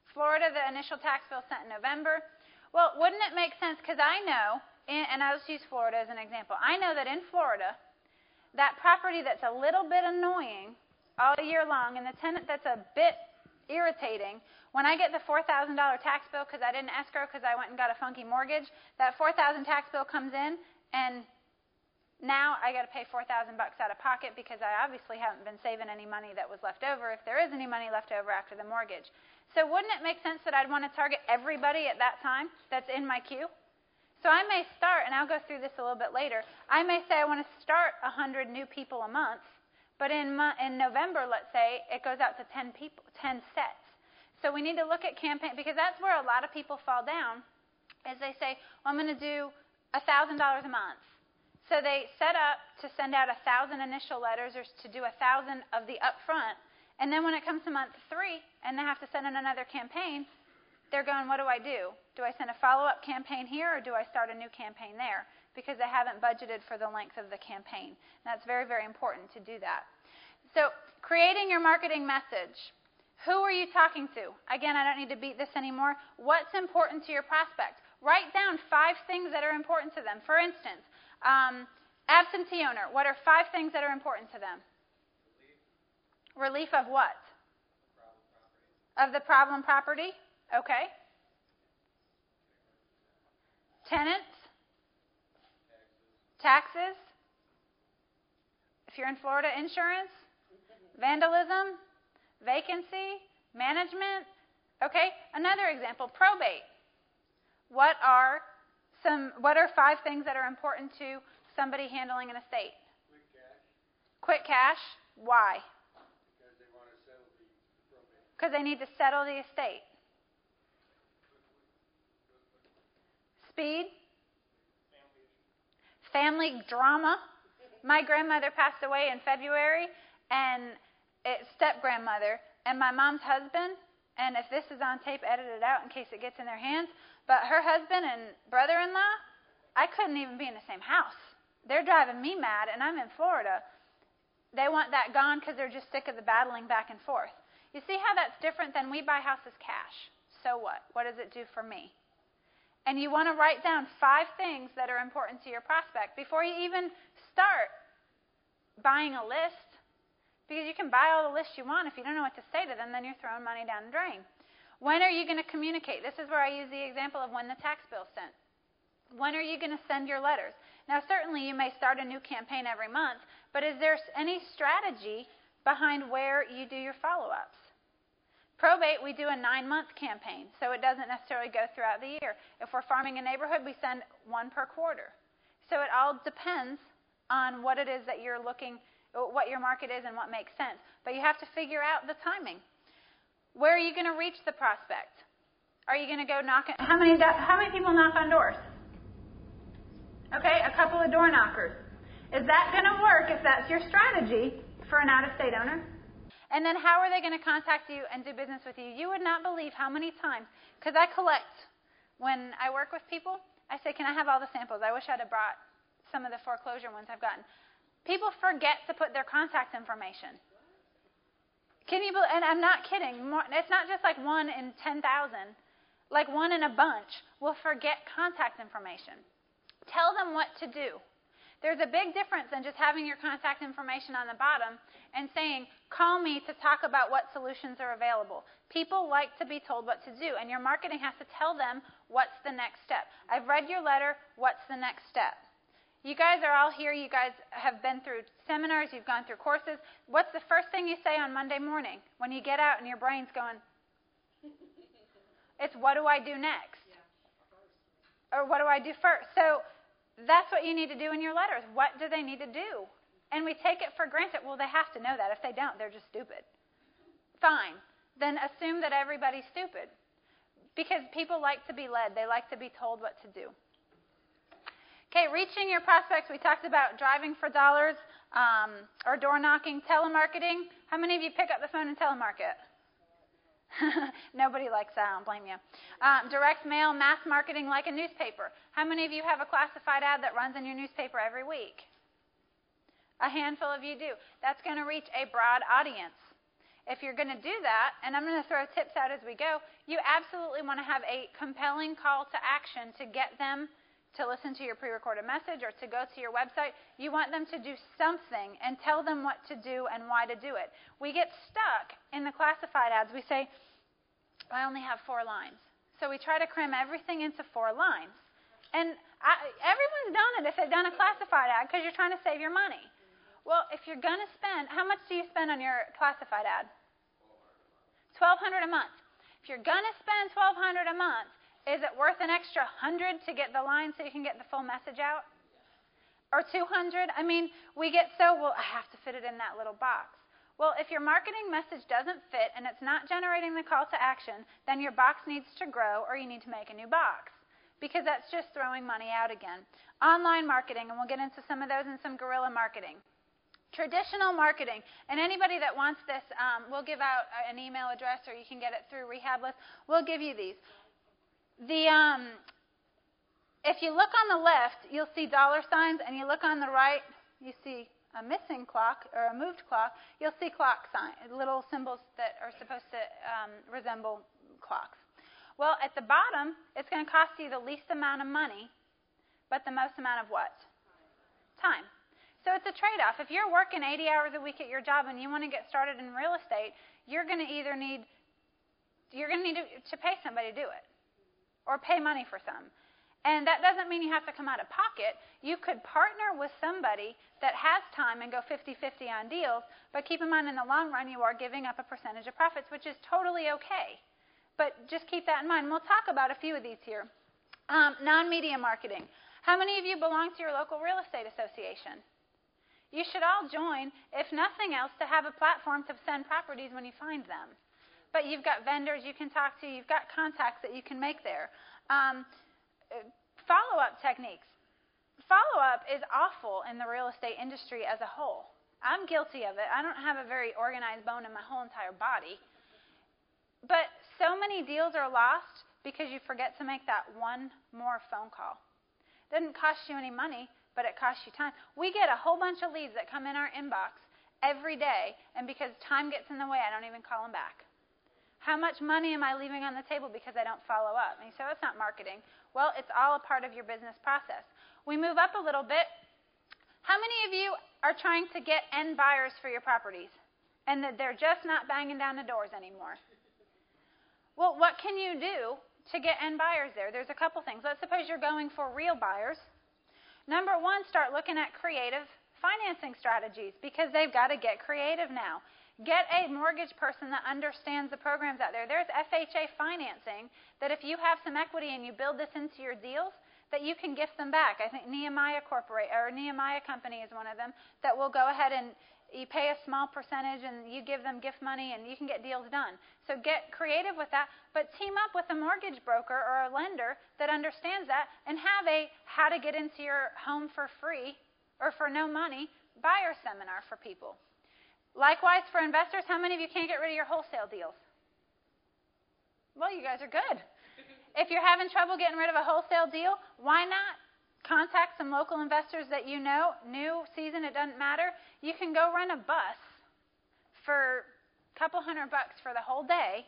Florida, the initial tax bill sent in November. Well, wouldn't it make sense, because I know, and I'll just use Florida as an example. I know that in Florida, that property that's a little bit annoying all year long and the tenant that's a bit irritating, when I get the $4,000 tax bill because I didn't escrow because I went and got a funky mortgage, that $4,000 tax bill comes in and now I got to pay $4,000 out of pocket because I obviously haven't been saving any money that was left over, if there is any money left over after the mortgage. So wouldn't it make sense that I'd want to target everybody at that time that's in my queue? So I may start, and I'll go through this a little bit later, I may say I want to start 100 new people a month, but in November, let's say, it goes out to 10 sets. So we need to look at campaign, because that's where a lot of people fall down, is they say, well, I'm going to do $1,000 a month. So they set up to send out 1,000 initial letters or to do 1,000 of the upfront, and then when it comes to month 3 and they have to send in another campaign, they're going, what do I do? Do I send a follow-up campaign here or do I start a new campaign there? Because they haven't budgeted for the length of the campaign. And that's very, very important to do that. So creating your marketing message. Who are you talking to? Again, I don't need to beat this anymore. What's important to your prospect? Write down 5 things that are important to them. For instance, absentee owner. What are 5 things that are important to them? Relief of what? Of the problem property. Okay. Tenants. Taxes. If you're in Florida, insurance. Vandalism. Vacancy. Management. Okay. Another example, probate. What are 5 things that are important to somebody handling an estate? Quick cash. Why? Because they want to settle the probate. Because they need to settle the estate. Speed. Family drama. My grandmother passed away in February, and it's step-grandmother, and my mom's husband, and if this is on tape, edit it out in case it gets in their hands, but her husband and brother-in-law, I couldn't even be in the same house. They're driving me mad, and I'm in Florida. They want that gone because they're just sick of the battling back and forth. You see how that's different than we buy houses cash. So what? What does it do for me? And you want to write down 5 things that are important to your prospect before you even start buying a list. Because you can buy all the lists you want. If you don't know what to say to them, then you're throwing money down the drain. When are you going to communicate? This is where I use the example of when the tax bill's sent. When are you going to send your letters? Now, certainly you may start a new campaign every month, but is there any strategy behind where you do your follow-ups? Probate, we do a 9-month campaign, so it doesn't necessarily go throughout the year. If we're farming a neighborhood, we send 1 per quarter. So it all depends on what it is that you're looking, what your market is and what makes sense. But you have to figure out the timing. Where are you going to reach the prospect? Are you going to go knock? How many people knock on doors? Okay, a couple of door knockers. Is that going to work if that's your strategy for an out-of-state owner? And then how are they going to contact you and do business with you? You would not believe how many times, because I collect when I work with people, I say, can I have all the samples? I wish I'd have brought some of the foreclosure ones I've gotten. People forget to put their contact information. Can you believe, and I'm not kidding, it's not just like 1 in 10,000, like 1 in a bunch will forget contact information. Tell them what to do. There's a big difference in just having your contact information on the bottom and saying, call me to talk about what solutions are available. People like to be told what to do, and your marketing has to tell them what's the next step. I've read your letter. What's the next step? You guys are all here. You guys have been through seminars. You've gone through courses. What's the first thing you say on Monday morning when you get out and your brain's going, it's what do I do next? Or what do I do first? So that's what you need to do in your letters. What do they need to do? And we take it for granted. Well, they have to know that. If they don't, they're just stupid. Fine. Then assume that everybody's stupid. Because people like to be led. They like to be told what to do. Okay, reaching your prospects. We talked about driving for dollars or door knocking, telemarketing. How many of you pick up the phone and telemarket? Nobody likes that. I don't blame you. Direct mail, mass marketing like a newspaper. How many of you have a classified ad that runs in your newspaper every week? A handful of you do. That's going to reach a broad audience. If you're going to do that, and I'm going to throw tips out as we go, you absolutely want to have a compelling call to action to get them to listen to your pre-recorded message or to go to your website. You want them to do something and tell them what to do and why to do it. We get stuck in the classified ads. We say, I only have 4 lines. So we try to cram everything into 4 lines. And everyone's done it if they've done a classified ad because you're trying to save your money. Well, if you're going to spend, how much do you spend on your classified ad? $1,200 a month. If you're going to spend $1,200 a month, is it worth an extra 100 to get the line so you can get the full message out? Or 200? I mean, we get well, I have to fit it in that little box. Well, if your marketing message doesn't fit and it's not generating the call to action, then your box needs to grow or you need to make a new box because that's just throwing money out again. Online marketing, and we'll get into some of those in some guerrilla marketing. Traditional marketing, and anybody that wants this, we'll give out an email address or you can get it through Rehab List. We'll give you these. If you look on the left, you'll see dollar signs, and you look on the right, you see a missing clock or a moved clock. You'll see clock signs, little symbols that are supposed to resemble clocks. Well, at the bottom, it's going to cost you the least amount of money, but the most amount of what? Time. So it's a trade-off. If you're working 80 hours a week at your job and you want to get started in real estate, you're going to need to pay somebody to do it. Or pay money for some. And that doesn't mean you have to come out of pocket. You could partner with somebody that has time and go 50-50 on deals, but keep in mind in the long run you are giving up a percentage of profits, which is totally okay. But just keep that in mind. We'll talk about a few of these here. Non-media marketing. How many of you belong to your local real estate association? You should all join, if nothing else, to have a platform to send properties when you find them. But you've got vendors you can talk to. You've got contacts that you can make there. Follow-up techniques. Follow-up is awful in the real estate industry as a whole. I'm guilty of it. I don't have a very organized bone in my whole entire body. But so many deals are lost because you forget to make that one more phone call. It doesn't cost you any money, but it costs you time. We get a whole bunch of leads that come in our inbox every day, and because time gets in the way, I don't even call them back. How much money am I leaving on the table because I don't follow up? And you say, that's not marketing. Well, it's all a part of your business process. We move up a little bit. How many of you are trying to get end buyers for your properties and that they're just not banging down the doors anymore? Well, what can you do to get end buyers there? There's a couple things. Let's suppose you're going for real buyers. Number one, start looking at creative financing strategies because they've got to get creative now. Get a mortgage person that understands the programs out there. There's FHA financing that if you have some equity and you build this into your deals, that you can gift them back. I think Nehemiah Company is one of them that will go ahead and you pay a small percentage and you give them gift money and you can get deals done. So get creative with that, but team up with a mortgage broker or a lender that understands that and have a how to get into your home for free or for no money buyer seminar for people. Likewise, for investors, how many of you can't get rid of your wholesale deals? Well, you guys are good. If you're having trouble getting rid of a wholesale deal, why not contact some local investors that you know, new season, it doesn't matter. You can go rent a bus for a couple $100 for the whole day,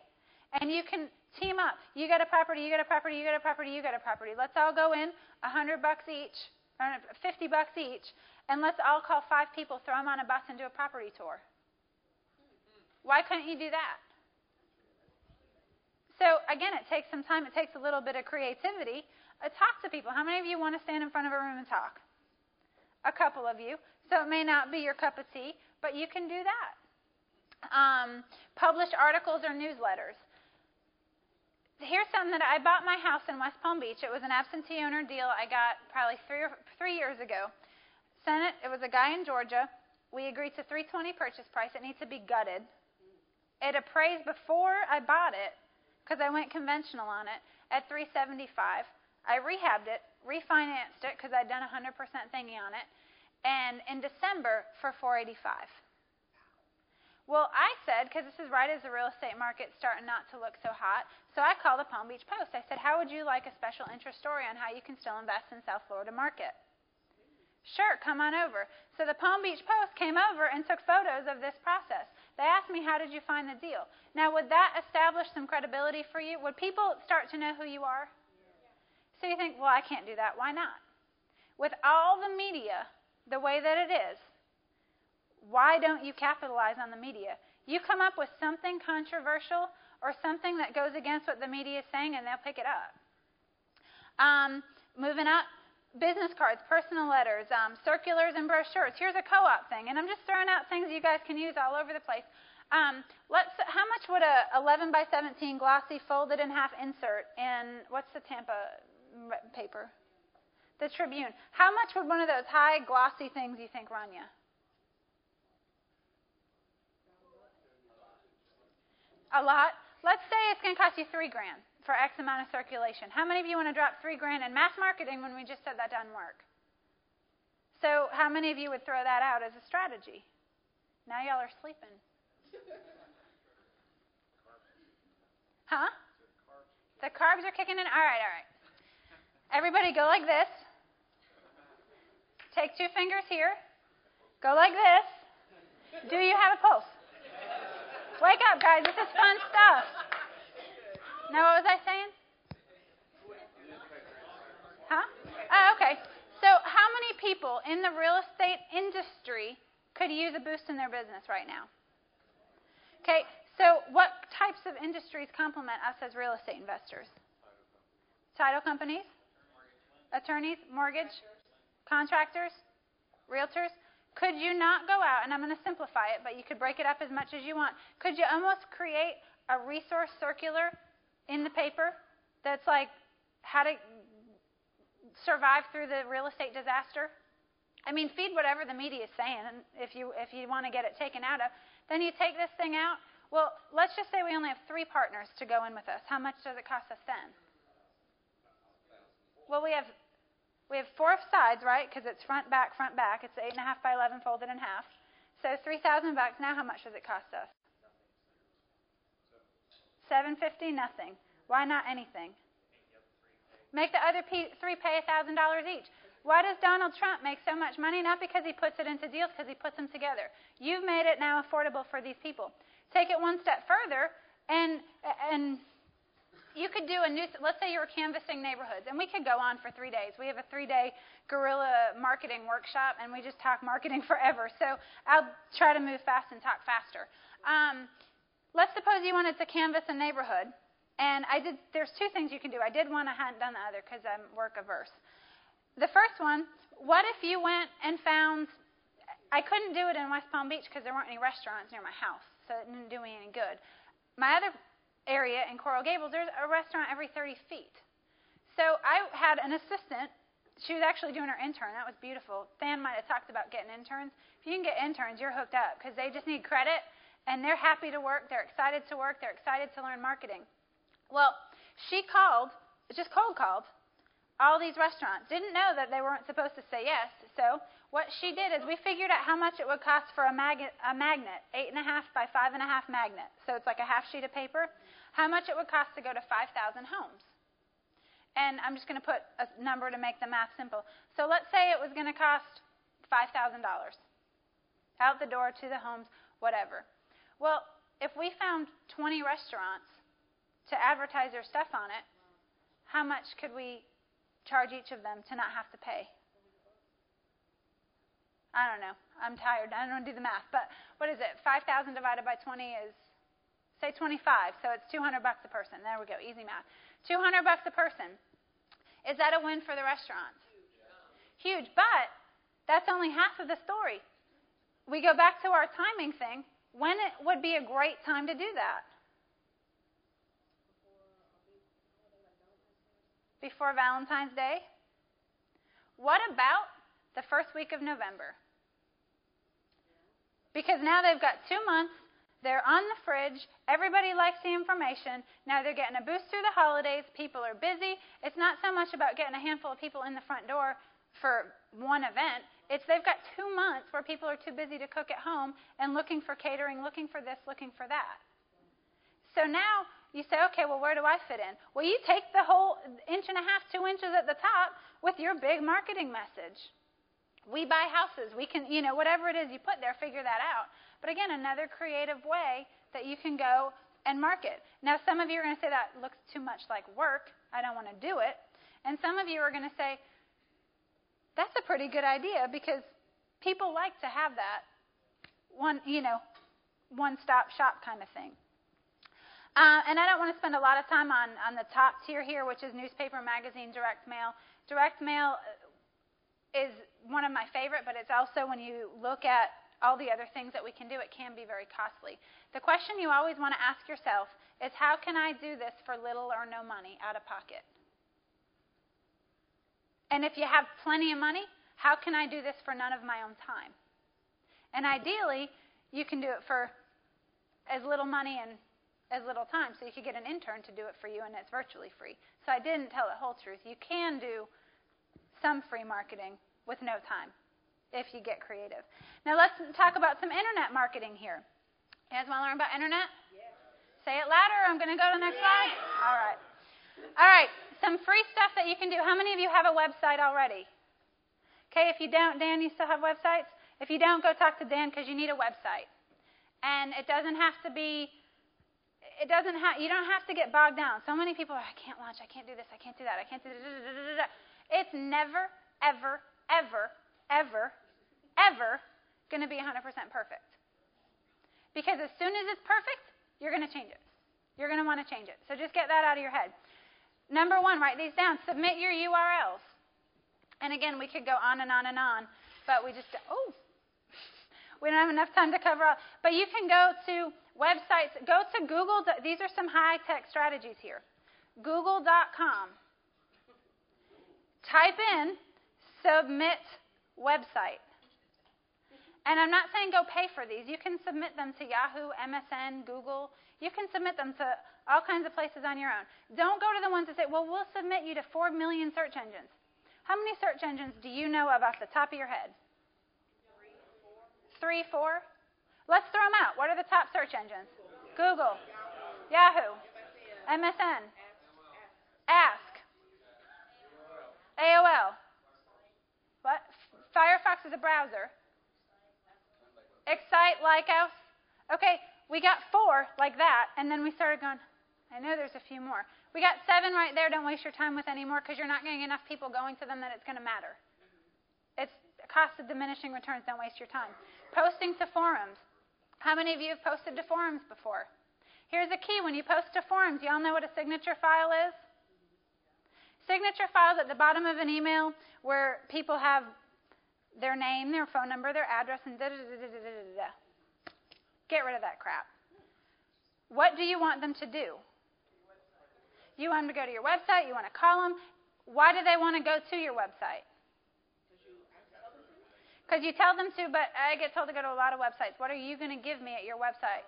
and you can team up. You got a property, you got a property, you got a property, you got a property. Let's all go in, $100 each, or $50 each, and let's all call 5 people, throw them on a bus, and do a property tour. Why couldn't you do that? So, again, it takes some time. It takes a little bit of creativity. Talk to people. How many of you want to stand in front of a room and talk? A couple of you. So it may not be your cup of tea, but you can do that. Publish articles or newsletters. Here's something that I bought my house in West Palm Beach. It was an absentee owner deal I got probably 3 years ago. Sent it. It was a guy in Georgia. We agreed to $320 purchase price. It needs to be gutted. It appraised before I bought it, because I went conventional on it, at $375. I rehabbed it, refinanced it because I'd done 100% thingy on it, and in December for $485. Well, I said, because this is right as the real estate market's starting not to look so hot, so I called the Palm Beach Post. I said, how would you like a special interest story on how you can still invest in South Florida market? Sure, come on over. So the Palm Beach Post came over and took photos of this process. They asked me, how did you find the deal? Now, would that establish some credibility for you? Would people start to know who you are? So you think, well, I can't do that. Why not? With all the media the way that it is, why don't you capitalize on the media? You come up with something controversial or something that goes against what the media is saying, and they'll pick it up. Moving up, business cards, personal letters, circulars, and brochures. Here's a co-op thing, and I'm just throwing out things you guys can use all over the place. How much would a 11 by 17 glossy folded in half insert in, what's the Tampa paper? The Tribune. How much would one of those high glossy things you think run you? A lot. Let's say it's going to cost you $3,000 for X amount of circulation. How many of you want to drop $3,000 in mass marketing when we just said that doesn't work? So how many of you would throw that out as a strategy? Now y'all are sleeping. Huh? The carbs are kicking in? All right. Everybody go like this. Take 2 fingers here. Go like this. Do you have a pulse? Wake up, guys. This is fun stuff. Now, what was I saying? Huh? Oh, okay. So how many people in the real estate industry could use a boost in their business right now? Okay, so what types of industries complement us as real estate investors? Title companies, attorneys, mortgage, contractors, realtors. Could you not go out, and I'm going to simplify it, but you could break it up as much as you want. Could you almost create a resource circular in the paper that's like how to survive through the real estate disaster? I mean, feed whatever the media is saying if you want to get it taken out of. Then you take this thing out. Well, let's just say we only have 3 partners to go in with us. How much does it cost us then? Well, we have 4 sides, right? Because it's front, back. It's 8.5 by 11 folded in half. So $3,000. Now, how much does it cost us? $750. Nothing. Why not anything? Make the other 3 pay $1,000 each. Why does Donald Trump make so much money? Not because he puts it into deals, because he puts them together. You've made it now affordable for these people. Take it one step further, and you could do let's say you were canvassing neighborhoods, and we could go on for 3 days. We have a 3-day Guerrilla marketing workshop, and we just talk marketing forever. So I'll try to move fast and talk faster. Let's suppose you wanted to canvass a neighborhood, and there's 2 things you can do. I did one, I hadn't done the other because I'm work averse. The first one, what if you went and found, I couldn't do it in West Palm Beach because there weren't any restaurants near my house, so it didn't do me any good. My other area in Coral Gables, there's a restaurant every 30 feet. So I had an assistant. She was actually doing her intern. That was beautiful. Than might have talked about getting interns. If you can get interns, you're hooked up because they just need credit, and they're happy to work. They're excited to work. They're excited to learn marketing. Well, she just cold called all these restaurants. Didn't know that they weren't supposed to say yes. So what she did is we figured out how much it would cost for a magnet, 8.5 by 5.5 magnet. So it's like a half sheet of paper. How much it would cost to go to 5,000 homes. And I'm just going to put a number to make the math simple. So let's say it was going to cost $5,000. Out the door, to the homes, whatever. Well, if we found 20 restaurants to advertise their stuff on it, how much could we charge each of them to not have to pay? I don't know. I'm tired. I don't do the math. But what is it? 5,000 divided by 20 is, say, 25. So it's $200 a person. There we go. Easy math. $200 a person. Is that a win for the restaurants? Huge. But that's only half of the story. We go back to our timing thing. When it would be a great time to do that? Before Valentine's Day? What about the first week of November? Because now they've got 2 months They're on the fridge. Everybody likes the information. Now they're getting a boost through the holidays. People are busy. It's not so much about getting a handful of people in the front door for one event. It's they've got 2 months where people are too busy to cook at home and looking for catering, looking for this, looking for that. So now you say, okay, well, where do I fit in? Well, you take the whole 1.5 inches, 2 inches at the top with your big marketing message. We buy houses. We can, whatever it is you put there, figure that out. But again, another creative way that you can go and market. Now, some of you are going to say that looks too much like work. I don't want to do it. And some of you are going to say, that's a pretty good idea because people like to have that one-stop shop kind of thing. And I don't want to spend a lot of time on the top tier here, which is newspaper, magazine, direct mail. Direct mail is one of my favorite, but it's also when you look at all the other things that we can do, it can be very costly. The question you always want to ask yourself is, how can I do this for little or no money out of pocket? And if you have plenty of money, how can I do this for none of my own time? And ideally, you can do it for as little money and as little time. So you could get an intern to do it for you, and it's virtually free. So I didn't tell the whole truth. You can do some free marketing with no time if you get creative. Now let's talk about some internet marketing here. You guys want to learn about internet? Yeah. Say it louder. I'm going to go to the next slide. All right. All right. Some free stuff that you can do. How many of you have a website already? Okay. If you don't, Dan, you still have websites? If you don't, go talk to Dan because you need a website. And it doesn't have to be. You don't have to get bogged down. So many people are, I can't launch. I can't do this. I can't do that. I can't do that. It's never, ever, ever, ever, ever going to be 100% perfect. Because as soon as it's perfect, you're going to change it. You're going to want to change it. So just get that out of your head. Number 1, write these down. Submit your URLs. And again, we could go on and on and on, but we don't have enough time to cover all. But you can go to websites. Go to Google. These are some high-tech strategies here. Google.com. Type in submit website. And I'm not saying go pay for these. You can submit them to Yahoo, MSN, Google. You can submit them to all kinds of places on your own. Don't go to the ones that say, well, we'll submit you to 4 million search engines. How many search engines do you know of off the top of your head? 3, 4? Let's throw them out. What are the top search engines? Google, Yahoo, MSN, Ask, AOL. What? Firefox is a browser. Excite, Likehouse. Okay, we got 4 like that, and then we started going, I know there's a few more. We got 7 right there. Don't waste your time with any more because you're not getting enough people going to them that it's going to matter. It's the cost of diminishing returns. Don't waste your time. Posting to forums. How many of you have posted to forums before? Here's a key. When you post to forums, you all know what a signature file is? Signature file is at the bottom of an email where people have their name, their phone number, their address, and da-da-da-da-da-da-da. Get rid of that crap. What do you want them to do? You want them to go to your website. You want to call them. Why do they want to go to your website? Because you tell them to, but I get told to go to a lot of websites. What are you going to give me at your website?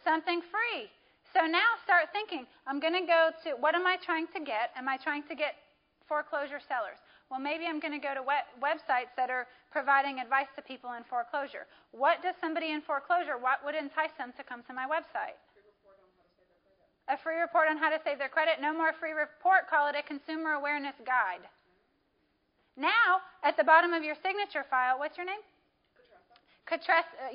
Something free. So now start thinking, I'm going to go to, what am I trying to get? Am I trying to get foreclosure sellers? Well, maybe I'm going to go to websites that are providing advice to people in foreclosure. What does somebody in foreclosure, what would entice them to come to my website? A free report on how to save their credit. No more free report. Call it a consumer awareness guide. Now, at the bottom of your signature file, what's your name? Katressa.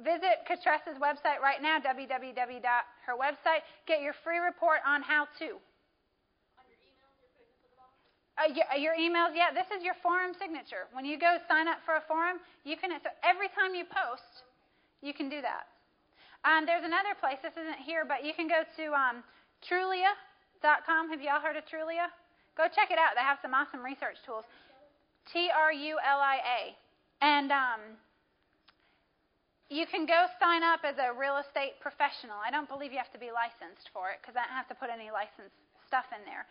Visit Katressa's website right now, www.her website. Get your free report on how to. Your emails, yeah, this is your forum signature. When you go sign up for a forum, you can, so every time you post, you can do that. There's another place, this isn't here, but you can go to Trulia.com. Have you all heard of Trulia? Go check it out. They have some awesome research tools. Trulia. And you can go sign up as a real estate professional. I don't believe you have to be licensed for it because I don't have to put any licensed stuff in there.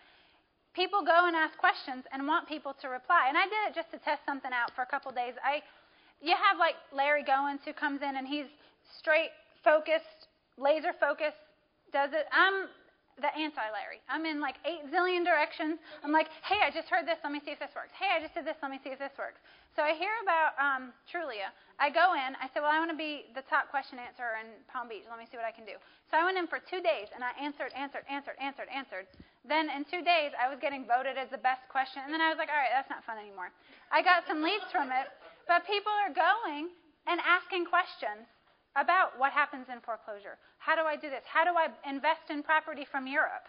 People go and ask questions and want people to reply. And I did it just to test something out for a couple days. You have like Larry Goins who comes in and he's straight, focused, laser focused, does it. I'm the anti-Larry. I'm in like 8 zillion directions. I'm like, hey, I just heard this. Let me see if this works. Hey, I just did this. Let me see if this works. So I hear about Trulia. I go in. I said, well, I want to be the top question answerer in Palm Beach. Let me see what I can do. So I went in for 2 days, and I answered. Then in 2 days, I was getting voted as the best question. And then I was like, all right, that's not fun anymore. I got some leads from it. But people are going and asking questions about what happens in foreclosure. How do I do this? How do I invest in property from Europe?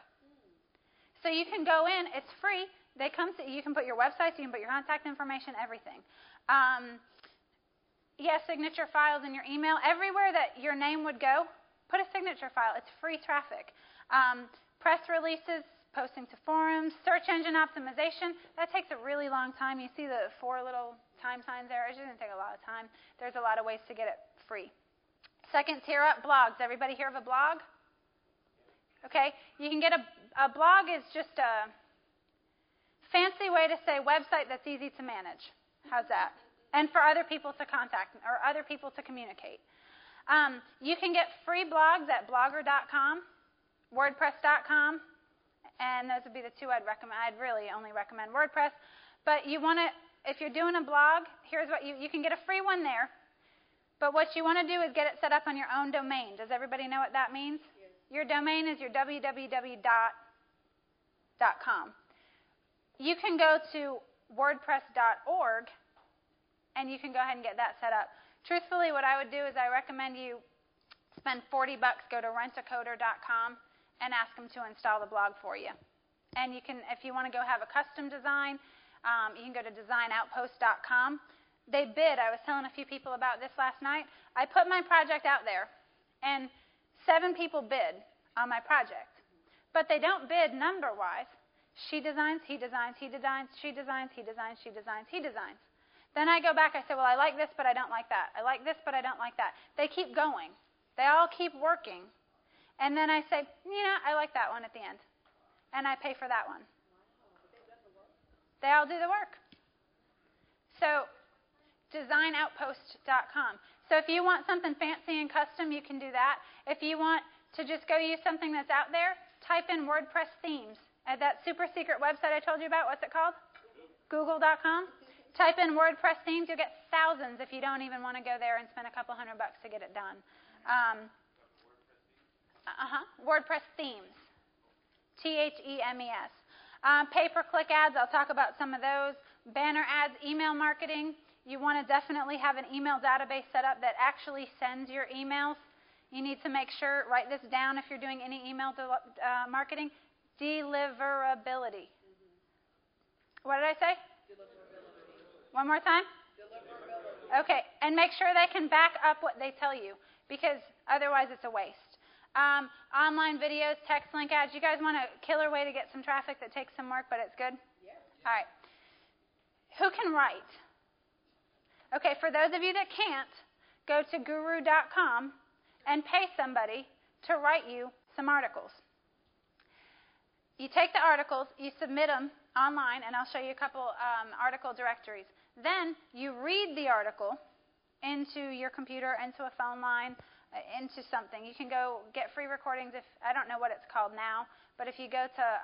So you can go in. It's free. They come to you. Can put your websites, you can put your contact information, everything. Signature files in your email. Everywhere that your name would go, put a signature file. It's free traffic. Press releases, posting to forums, search engine optimization. That takes a really long time. You see the 4 little time signs there. It doesn't take a lot of time. There's a lot of ways to get it free. Second tier up, blogs. Everybody hear of a blog? Okay. You can get a blog is just a fancy way to say website that's easy to manage. How's that? And for other people to contact or other people to communicate. You can get free blogs at blogger.com, wordpress.com, and those would be the 2 I'd recommend. I'd really only recommend WordPress. But you want to, if you're doing a blog, here's what you can get a free one there. But what you want to do is get it set up on your own domain. Does everybody know what that means? Yes. Your domain is your www.com. You can go to wordpress.org, and you can go ahead and get that set up. Truthfully, what I would do is I recommend you spend $40, go to rentacoder.com, and ask them to install the blog for you. And you can, if you want to go have a custom design, you can go to designoutpost.com. They bid. I was telling a few people about this last night. I put my project out there, and 7 people bid on my project. But they don't bid number-wise. She designs, he designs, he designs, she designs, he designs, she designs, he designs. Then I go back, I say, well, I like this, but I don't like that. I like this, but I don't like that. They keep going. They all keep working. And then I say, I like that one at the end. And I pay for that one. They all do the work. So, designoutpost.com. So if you want something fancy and custom, you can do that. If you want to just go use something that's out there, type in WordPress themes. At that super secret website I told you about, what's it called? Google.com. Type in WordPress themes. You'll get thousands if you don't even want to go there and spend a couple $100 to get it done. WordPress themes. THEMES. Pay-per-click ads. I'll talk about some of those. Banner ads, email marketing. You want to definitely have an email database set up that actually sends your emails. You need to make sure, write this down if you're doing any email marketing. Deliverability. What did I say? One more time? Okay, and make sure they can back up what they tell you, because otherwise it's a waste. Online videos, text link ads. You guys want a killer way to get some traffic that takes some work, but it's good? Yeah. All right. Who can write? Okay, for those of you that can't, go to guru.com and pay somebody to write you some articles. You take the articles, you submit them online, and I'll show you a couple article directories. Then you read the article into your computer, into a phone line, into something. You can go get free recordings if, I don't know what it's called now, but if you go to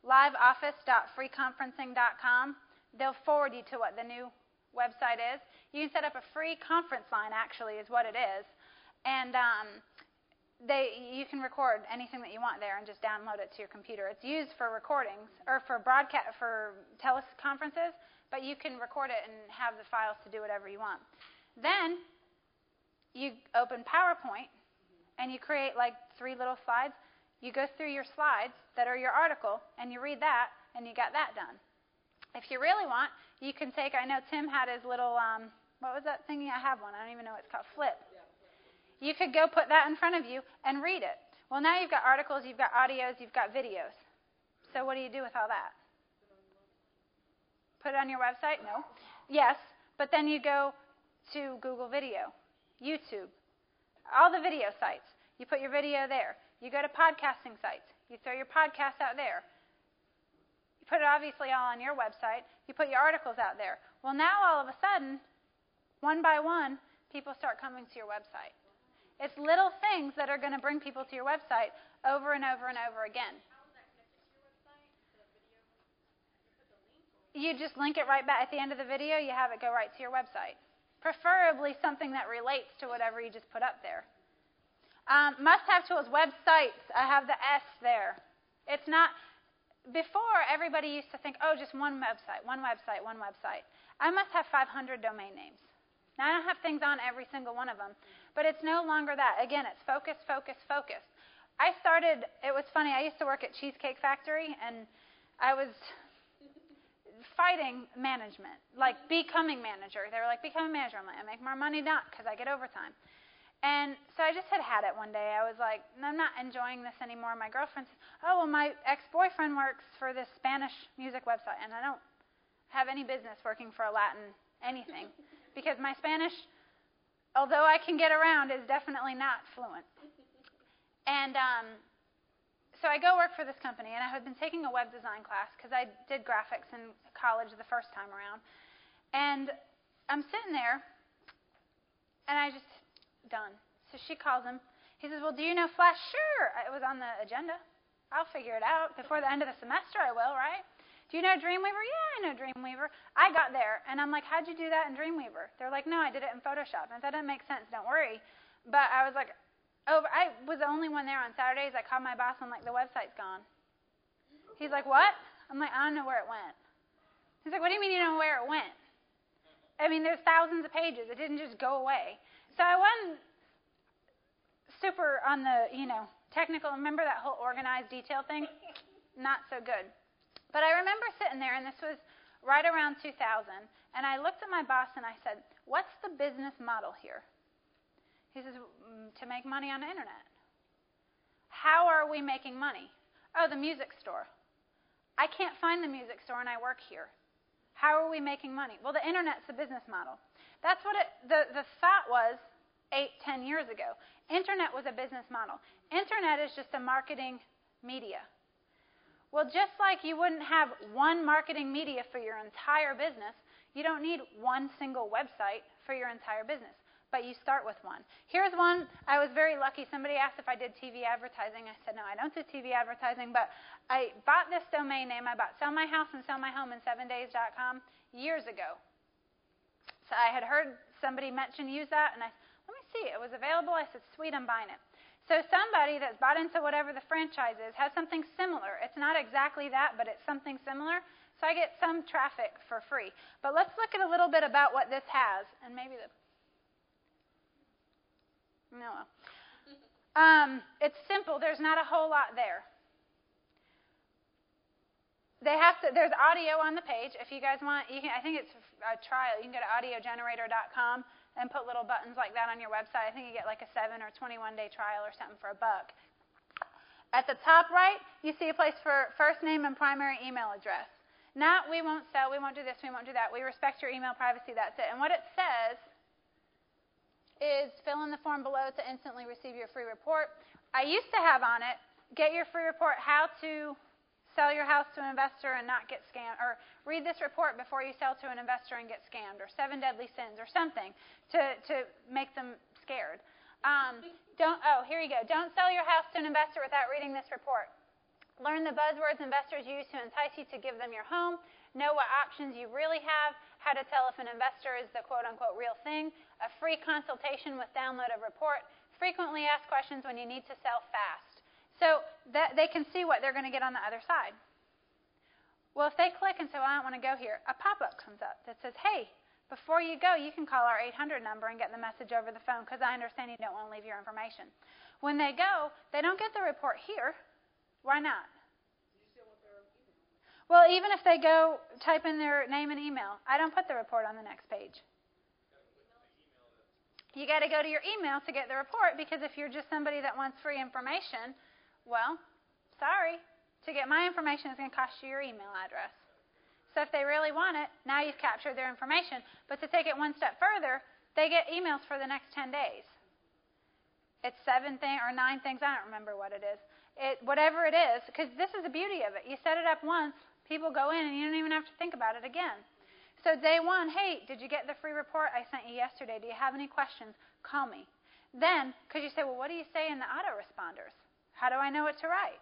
liveoffice.freeconferencing.com, they'll forward you to what the new website is. You can set up a free conference line, actually, is what it is. And you can record anything that you want there and just download it to your computer. It's used for recordings or for broadcast, for teleconferences, but you can record it and have the files to do whatever you want. Then you open PowerPoint and you create like 3 little slides. You go through your slides that are your article and you read that and you got that done. If you really want, you can take, I know Tim had his little, what was that thing? I have one. I don't even know what it's called. Flip. You could go put that in front of you and read it. Well, now you've got articles, you've got audios, you've got videos. So what do you do with all that? Put it on your website? No. Yes, but then you go to Google Video, YouTube, all the video sites. You put your video there. You go to podcasting sites. You throw your podcast out there. You put it obviously all on your website. You put your articles out there. Well, now all of a sudden, one by one, people start coming to your website. It's little things that are going to bring people to your website over and over and over again. How is that connected to your website? The video? You put the link? You just link it right back at the end of the video. You have it go right to your website. Preferably something that relates to whatever you just put up there. Must-have tools, websites. I have the S there. It's not, before everybody used to think, oh, just one website, one website, one website. I must have 500 domain names. Now, I don't have things on every single one of them, but it's no longer that. Again, it's focus, focus, focus. It was funny, I used to work at Cheesecake Factory, and I was fighting management, like becoming manager. They were like, become a manager. I'm like, I make more money not because I get overtime. And so I just had it one day. I was like, I'm not enjoying this anymore. My girlfriend says, oh, well, my ex-boyfriend works for this Spanish music website, and I don't have any business working for a Latin anything because my Spanish, although I can get around, is definitely not fluent. And so I go work for this company, and I had been taking a web design class because I did graphics in college the first time around. And I'm sitting there, and I just... done. So she calls him. He says, well, do you know Flash? Sure. It was on the agenda. I'll figure it out. Before the end of the semester, I will, right? Do you know Dreamweaver? Yeah, I know Dreamweaver. I got there, and I'm like, how'd you do that in Dreamweaver? They're like, no, I did it in Photoshop. And that doesn't make sense. Don't worry. But I was like, I was the only one there on Saturdays. I called my boss. I'm like, the website's gone. He's like, what? I'm like, I don't know where it went. He's like, what do you mean you don't know where it went? I mean, there's thousands of pages. It didn't just go away. So I wasn't super on the, technical. Remember that whole organized detail thing? Not so good. But I remember sitting there, and this was right around 2000, and I looked at my boss and I said, what's the business model here? He says, to make money on the internet. How are we making money? Oh, the music store. I can't find the music store, and I work here. How are we making money? Well, the internet's the business model. That's what the thought was 8-10 years ago. Internet was a business model. Internet is just a marketing media. Well, just like you wouldn't have one marketing media for your entire business, you don't need one single website for your entire business, but you start with one. Here's one. I was very lucky. Somebody asked if I did TV advertising. I said, no, I don't do TV advertising, but I bought this domain name. I bought sellmyhouseandsellmyhome7days.com years ago. So I had heard somebody mention use that, and I said, let me see. It was available. I said, sweet, I'm buying it. So somebody that's bought into whatever the franchise is has something similar. It's not exactly that, but it's something similar. So I get some traffic for free. But let's look at a little bit about what this has, and maybe it's simple. There's not a whole lot there. There's audio on the page. If you guys want, I think it's a trial. You can go to audiogenerator.com and put little buttons like that on your website. I think you get like a 7 or 21-day trial or something for $1. At the top right, you see a place for first name and primary email address. Not we won't sell, we won't do this, we won't do that. We respect your email privacy, that's it. And what it says is fill in the form below to instantly receive your free report. I used to have on it, get your free report, how to sell your house to an investor and not get scammed, or read this report before you sell to an investor and get scammed, or 7 deadly sins, or something to make them scared. Here you go. Don't sell your house to an investor without reading this report. Learn the buzzwords investors use to entice you to give them your home. Know what options you really have. How to tell if an investor is the quote-unquote real thing. A free consultation with download of report. Frequently asked questions when you need to sell fast. So that they can see what they're going to get on the other side. Well, if they click and say, well, I don't want to go here, a pop-up comes up that says, hey, before you go, you can call our 800 number and get the message over the phone because I understand you don't want to leave your information. When they go, they don't get the report here. Why not? You still want their email? Well, even if they go type in their name and email, I don't put the report on the next page. You got to go to your email to get the report because if you're just somebody that wants free information, well, sorry. To get my information is going to cost you your email address. So if they really want it, now you've captured their information. But to take it one step further, they get emails for the next 10 days. It's 7 things or 9 things. I don't remember what it is. Whatever it is, because this is the beauty of it. You set it up once, people go in, and you don't even have to think about it again. So day one, hey, did you get the free report I sent you yesterday? Do you have any questions? Call me. Then, because you say, well, what do you say in the autoresponders? How do I know what to write?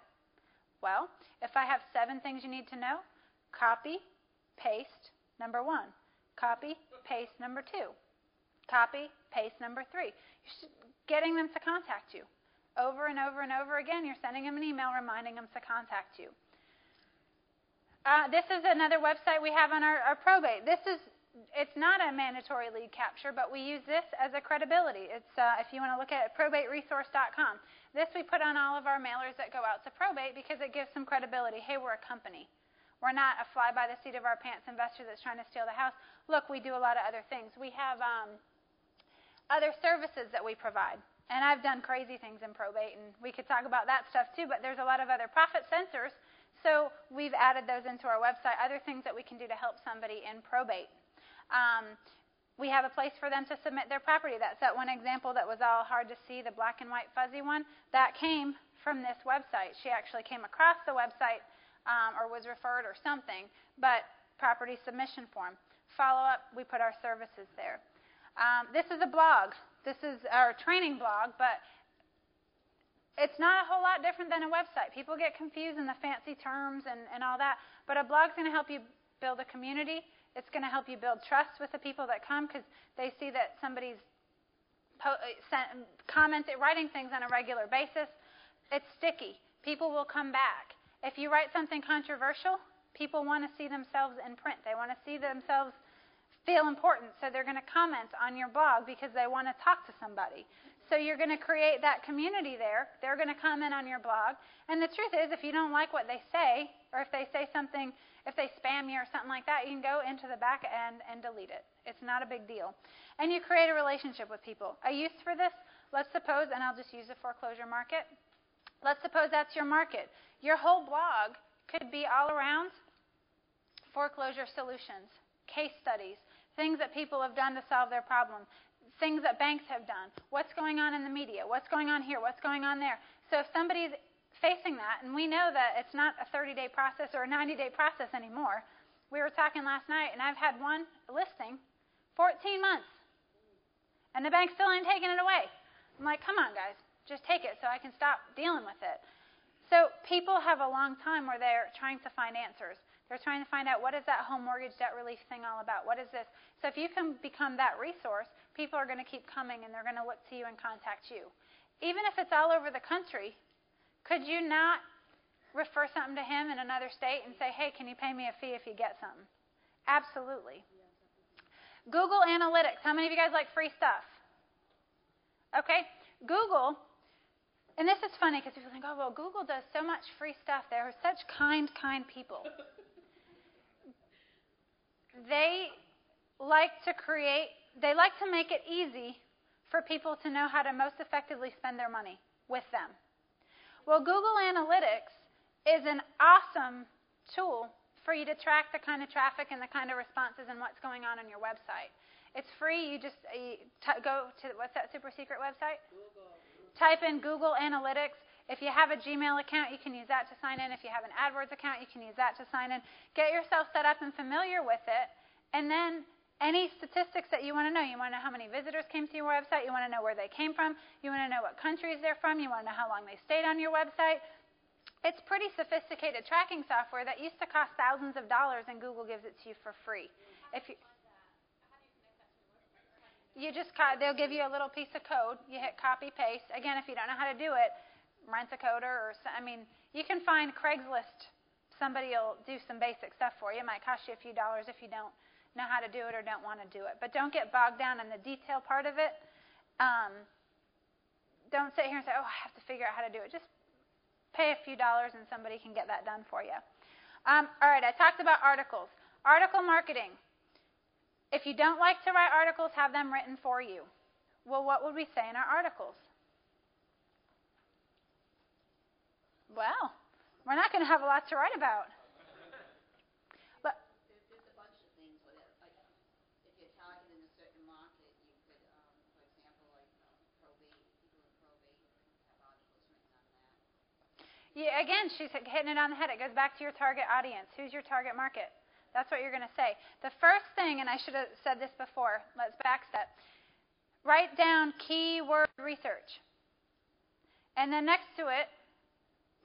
Well, if I have 7 things you need to know, copy, paste, number 1. Copy, paste, number 2. Copy, paste, number 3. You're getting them to contact you. Over and over and over again, you're sending them an email reminding them to contact you. This is another website we have on our probate. It's not a mandatory lead capture, but we use this as a credibility. It's if you want to look at it, probateresource.com. This we put on all of our mailers that go out to probate because it gives some credibility. Hey, we're a company. We're not a fly-by-the-seat-of-our-pants investor that's trying to steal the house. Look, we do a lot of other things. We have other services that we provide. And I've done crazy things in probate, and we could talk about that stuff too, but there's a lot of other profit centers, so we've added those into our website, other things that we can do to help somebody in probate. We have a place for them to submit their property. That's that one example that was all hard to see, the black and white fuzzy one. That came from this website. She actually came across the website or was referred or something, but property submission form. Follow-up, we put our services there. This is a blog. This is our training blog, but it's not a whole lot different than a website. People get confused in the fancy terms and all that, but a blog's going to help you build a community. It's going to help you build trust with the people that come because they see that somebody's writing things on a regular basis. It's sticky. People will come back. If you write something controversial, people want to see themselves in print. They want to see themselves feel important, so they're going to comment on your blog because they want to talk to somebody. So you're going to create that community there. They're going to comment on your blog. And the truth is, if you don't like what they say, or if they say something, if they spam you or something like that, you can go into the back end and delete it. It's not a big deal. And you create a relationship with people. A use for this, let's suppose, and I'll just use the foreclosure market. Let's suppose that's your market. Your whole blog could be all around foreclosure solutions, case studies, things that people have done to solve their problem, things that banks have done, what's going on in the media, what's going on here, what's going on there. So if somebody's facing that, and we know that it's not a 30-day process or a 90-day process anymore. We were talking last night, and I've had one listing 14 months, and the bank still ain't taking it away. I'm like, come on, guys, just take it so I can stop dealing with it. So people have a long time where they're trying to find answers. They're trying to find out, what is that home mortgage debt relief thing all about? What is this? So if you can become that resource, people are going to keep coming, and they're going to look to you and contact you. Even if it's all over the country, could you not refer something to him in another state and say, hey, can you pay me a fee if you get something? Absolutely. Google Analytics. How many of you guys like free stuff? Okay. Google, and this is funny because people think, oh, well, Google does so much free stuff. They are such kind people. They like to make it easy for people to know how to most effectively spend their money with them. Well, Google Analytics is an awesome tool for you to track the kind of traffic and the kind of responses and what's going on your website. It's free. You just go to, what's that super secret website? Google. Type in Google Analytics. If you have a Gmail account, you can use that to sign in. If you have an AdWords account, you can use that to sign in. Get yourself set up and familiar with it, and then any statistics that you want to know. You want to know how many visitors came to your website. You want to know where they came from. You want to know what countries they're from. You want to know how long they stayed on your website. It's pretty sophisticated tracking software that used to cost thousands of dollars, and Google gives it to you for free. If they'll give you a little piece of code. You hit copy, paste. Again, if you don't know how to do it, rent a coder you can find Craigslist. Somebody will do some basic stuff for you. It might cost you a few dollars if you don't know how to do it or don't want to do it. But don't get bogged down in the detail part of it. Don't sit here and say, oh, I have to figure out how to do it. Just pay a few dollars and somebody can get that done for you. All right, I talked about articles. Article marketing. If you don't like to write articles, have them written for you. Well, what would we say in our articles? Well, we're not going to have a lot to write about. But there's a bunch of things with it. Like, if you're targeting a certain market, you could, for example, like probate, people in probate, have articles written on that. yeah, again, she's hitting it on the head. It goes back to your target audience. Who's your target market? That's what you're going to say. The first thing, and I should have said this before, let's backstep. write down keyword research. And then next to it,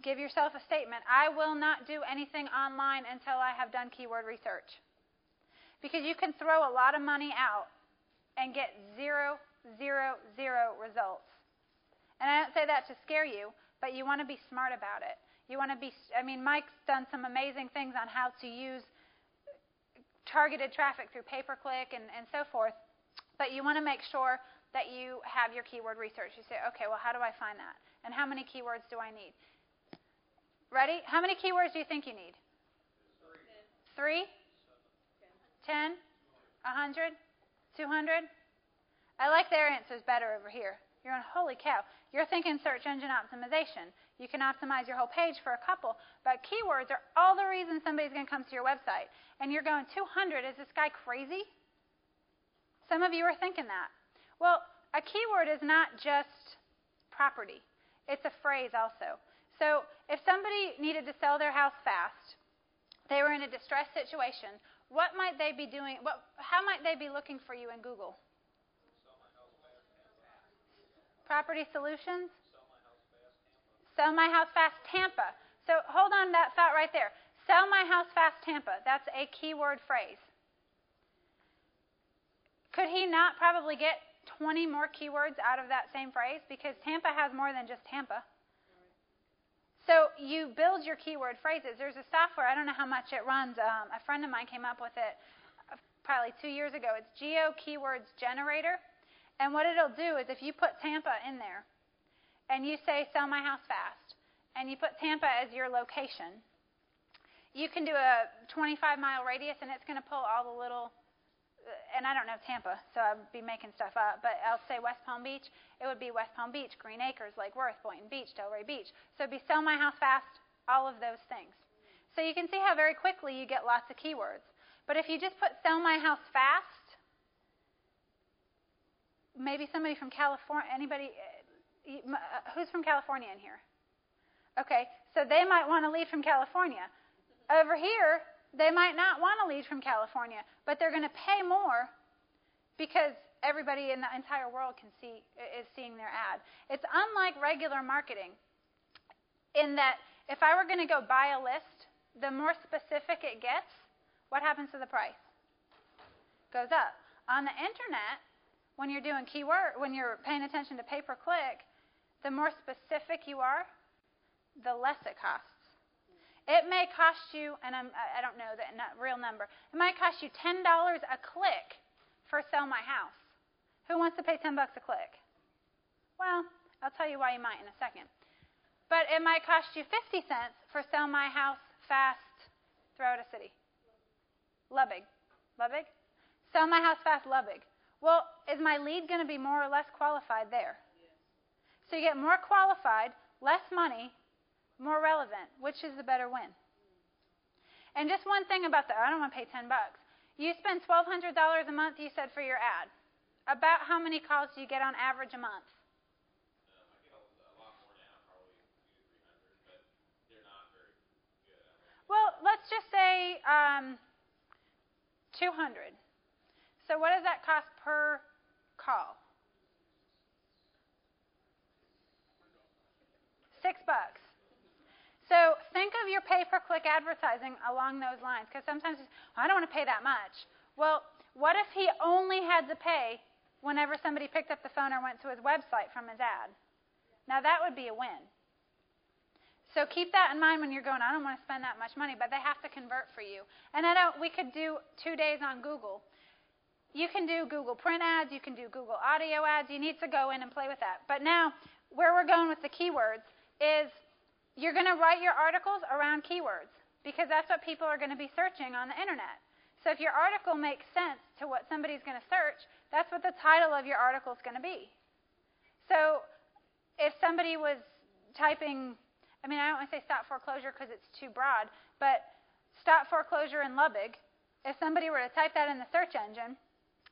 give yourself a statement. I will not do anything online until I have done keyword research. Because you can throw a lot of money out and get zero results. And I don't say that to scare you, but you want to be smart about it. You want to be, Mike's done some amazing things on how to use targeted traffic through pay-per-click and so forth, but you want to make sure that you have your keyword research. You say, okay, well, how do I find that? And how many keywords do I need? Ready? How many keywords do you think you need? 3? 10? 100? 200? I like their answers better over here. You're going, holy cow. You're thinking search engine optimization. You can optimize your whole page for a couple, but keywords are all the reasons somebody's going to come to your website. And you're going, 200? Is this guy crazy? Some of you are thinking that. Well, a keyword is not just property. It's a phrase also. So if somebody needed to sell their house fast, they were in a distressed situation, what might they be doing? How might they be looking for you in Google? Property solutions? Sell my house fast Tampa. So hold on that thought right there. Sell my house fast Tampa. That's a keyword phrase. Could he not probably get 20 more keywords out of that same phrase? Because Tampa has more than just Tampa. So you build your keyword phrases. There's a software, I don't know how much it runs. A friend of mine came up with it probably 2 years ago. It's Geo Keywords Generator. And what it'll do is if you put Tampa in there and you say sell my house fast and you put Tampa as your location, you can do a 25-mile radius and it's going to pull all the little, and I don't know Tampa, so I'd be making stuff up, but I'll say West Palm Beach. It would be West Palm Beach, Green Acres, Lake Worth, Boynton Beach, Delray Beach. So it'd be sell my house fast, all of those things. So you can see how very quickly you get lots of keywords. But if you just put sell my house fast, maybe somebody from California, anybody, who's from California in here? Okay, so they might want to lead from California. Over here, they might not want to lead from California, but they're going to pay more because everybody in the entire world is seeing their ad. It's unlike regular marketing in that if I were going to go buy a list, the more specific it gets, what happens to the price? Goes up. On the internet, when you're doing when you're paying attention to pay-per-click, the more specific you are, the less it costs. It may cost you, and I don't know the real number, it might cost you $10 a click for sell my house. Who wants to pay $10 a click? Well, I'll tell you why you might in a second. But it might cost you 50 cents for sell my house fast, throw out a city. Lubbock. Sell my house fast, Lubbock. Well, is my lead going to be more or less qualified there? So you get more qualified, less money, more relevant. Which is the better win? And just one thing about I don't want to pay $10. You spend $1,200 a month, you said, for your ad. About how many calls do you get on average a month? I get a lot more now, probably 200 to 300, but they're not very good. Well, let's just say 200. So what does that cost per call? $6. So think of your pay-per-click advertising along those lines, because sometimes I don't want to pay that much. Well, what if he only had to pay whenever somebody picked up the phone or went to his website from his ad? Now that would be a win. So keep that in mind when you're going, I don't want to spend that much money, but they have to convert for you. And we could do 2 days on Google. You can do Google print ads, you can do Google audio ads, you need to go in and play with that. But now, where we're going with the keywords is you're going to write your articles around keywords because that's what people are going to be searching on the internet. So if your article makes sense to what somebody's going to search, that's what the title of your article is going to be. So if somebody was typing, I don't want to say stop foreclosure because it's too broad, but stop foreclosure in Lubbock, if somebody were to type that in the search engine,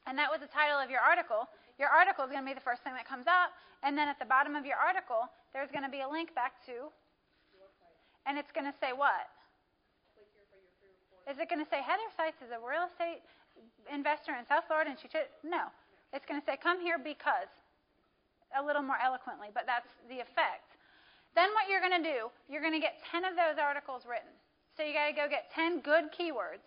and that was the title of your article is going to be the first thing that comes up, and then at the bottom of your article, there's going to be a link back to, and it's going to say what? Is it going to say Heather Seitz is a real estate investor in South Florida, and no. It's going to say, come here because, a little more eloquently, but that's the effect. Then what you're going to do, you're going to get 10 of those articles written. So you got to go get 10 good keywords.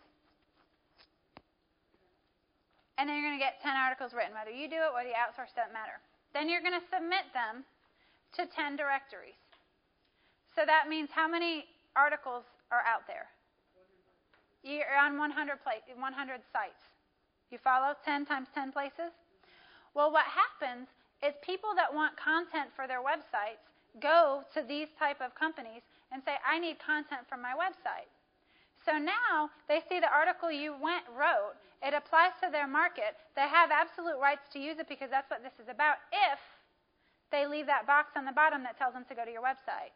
And then you're going to get 10 articles written. Whether you do it, whether you outsource, doesn't matter. Then you're going to submit them to 10 directories. So that means how many articles are out there? You're on 100 sites. You follow? 10 times 10 places? Well, what happens is people that want content for their websites go to these type of companies and say, I need content for my website. So now they see the article you wrote. It applies to their market. They have absolute rights to use it because that's what this is about if they leave that box on the bottom that tells them to go to your website.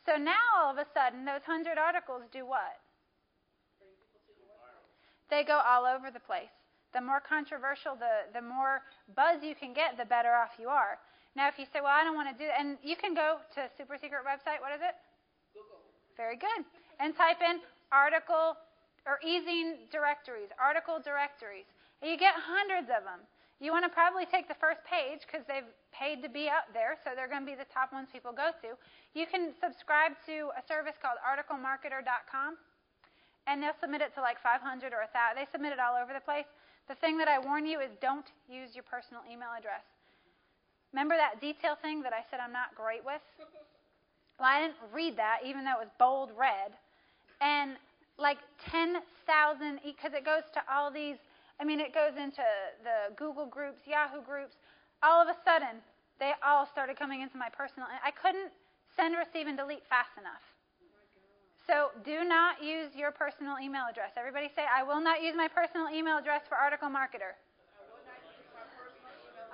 So now all of a sudden those 100 articles do what? They go all over the place. The more controversial, the more buzz you can get, the better off you are. Now, if you say, well, I don't want to do that, and you can go to a super secret website. What is it? Google. Very good. And type in article or easing directories, article directories. And you get hundreds of them. You want to probably take the first page because they've paid to be out there, so they're going to be the top ones people go to. You can subscribe to a service called articlemarketer.com, and they'll submit it to like 500 or 1,000. They submit it all over the place. The thing that I warn you is don't use your personal email address. Remember that detail thing that I said I'm not great with? Well, I didn't read that, even though it was bold red. And like 10,000, because it goes to all these, it goes into the Google groups, Yahoo groups. All of a sudden, they all started coming into my personal, and I couldn't send, receive, and delete fast enough. So do not use your personal email address. Everybody say, I will not use my personal email address for Article Marketer.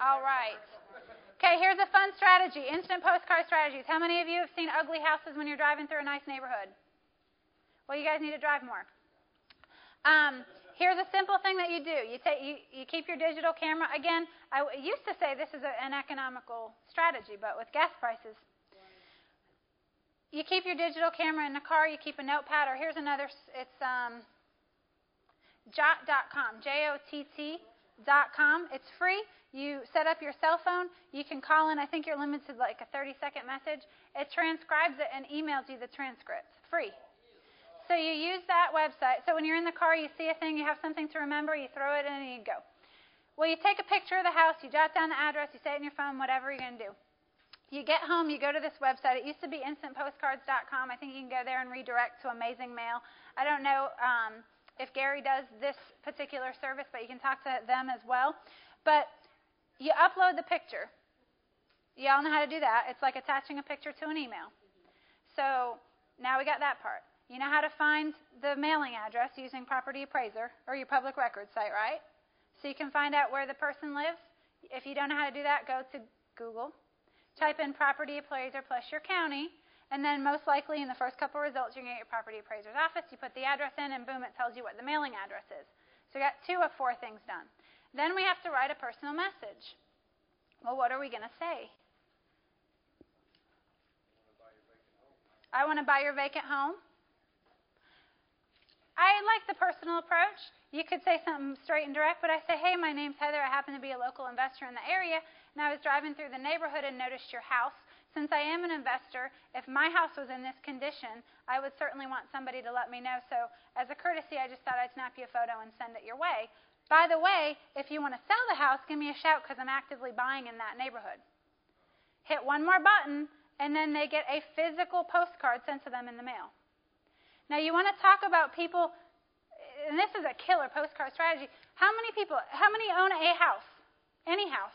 All right. Okay, here's a fun strategy, instant postcard strategies. How many of you have seen ugly houses when you're driving through a nice neighborhood? Well, you guys need to drive more. Here's a simple thing that you do. You keep your digital camera. Again, I used to say this is an economical strategy, but with gas prices, you keep your digital camera in the car, you keep a notepad, or here's another, it's jot.com, JOTT.com. It's free. You set up your cell phone. You can call in. I think you're limited like a 30-second message. It transcribes it and emails you the transcripts. Free. So you use that website. So when you're in the car, you see a thing, you have something to remember, you throw it in and you go. Well, you take a picture of the house, you jot down the address, you say it in your phone, whatever you're going to do. You get home, you go to this website. It used to be instantpostcards.com. I think you can go there and redirect to Amazing Mail. I don't know if Gary does this particular service, but you can talk to them as well. But you upload the picture. You all know how to do that. It's like attaching a picture to an email. So now we got that part. You know how to find the mailing address using Property Appraiser or your public records site, right? So you can find out where the person lives. If you don't know how to do that, go to Google. Type in Property Appraiser plus your county, and then most likely in the first couple results, you're going to get your Property Appraiser's office. You put the address in, and boom, it tells you what the mailing address is. So we got 2 of 4 things done. Then we have to write a personal message. Well, what are we going to say? I want to buy your vacant home. I like the personal approach. You could say something straight and direct, but I say, hey, my name's Heather. I happen to be a local investor in the area, and I was driving through the neighborhood and noticed your house. Since I am an investor, if my house was in this condition, I would certainly want somebody to let me know. So as a courtesy, I just thought I'd snap you a photo and send it your way. By the way, if you want to sell the house, give me a shout because I'm actively buying in that neighborhood. Hit one more button, and then they get a physical postcard sent to them in the mail. Now, you want to talk about people, and this is a killer postcard strategy. How many own a house? Any house?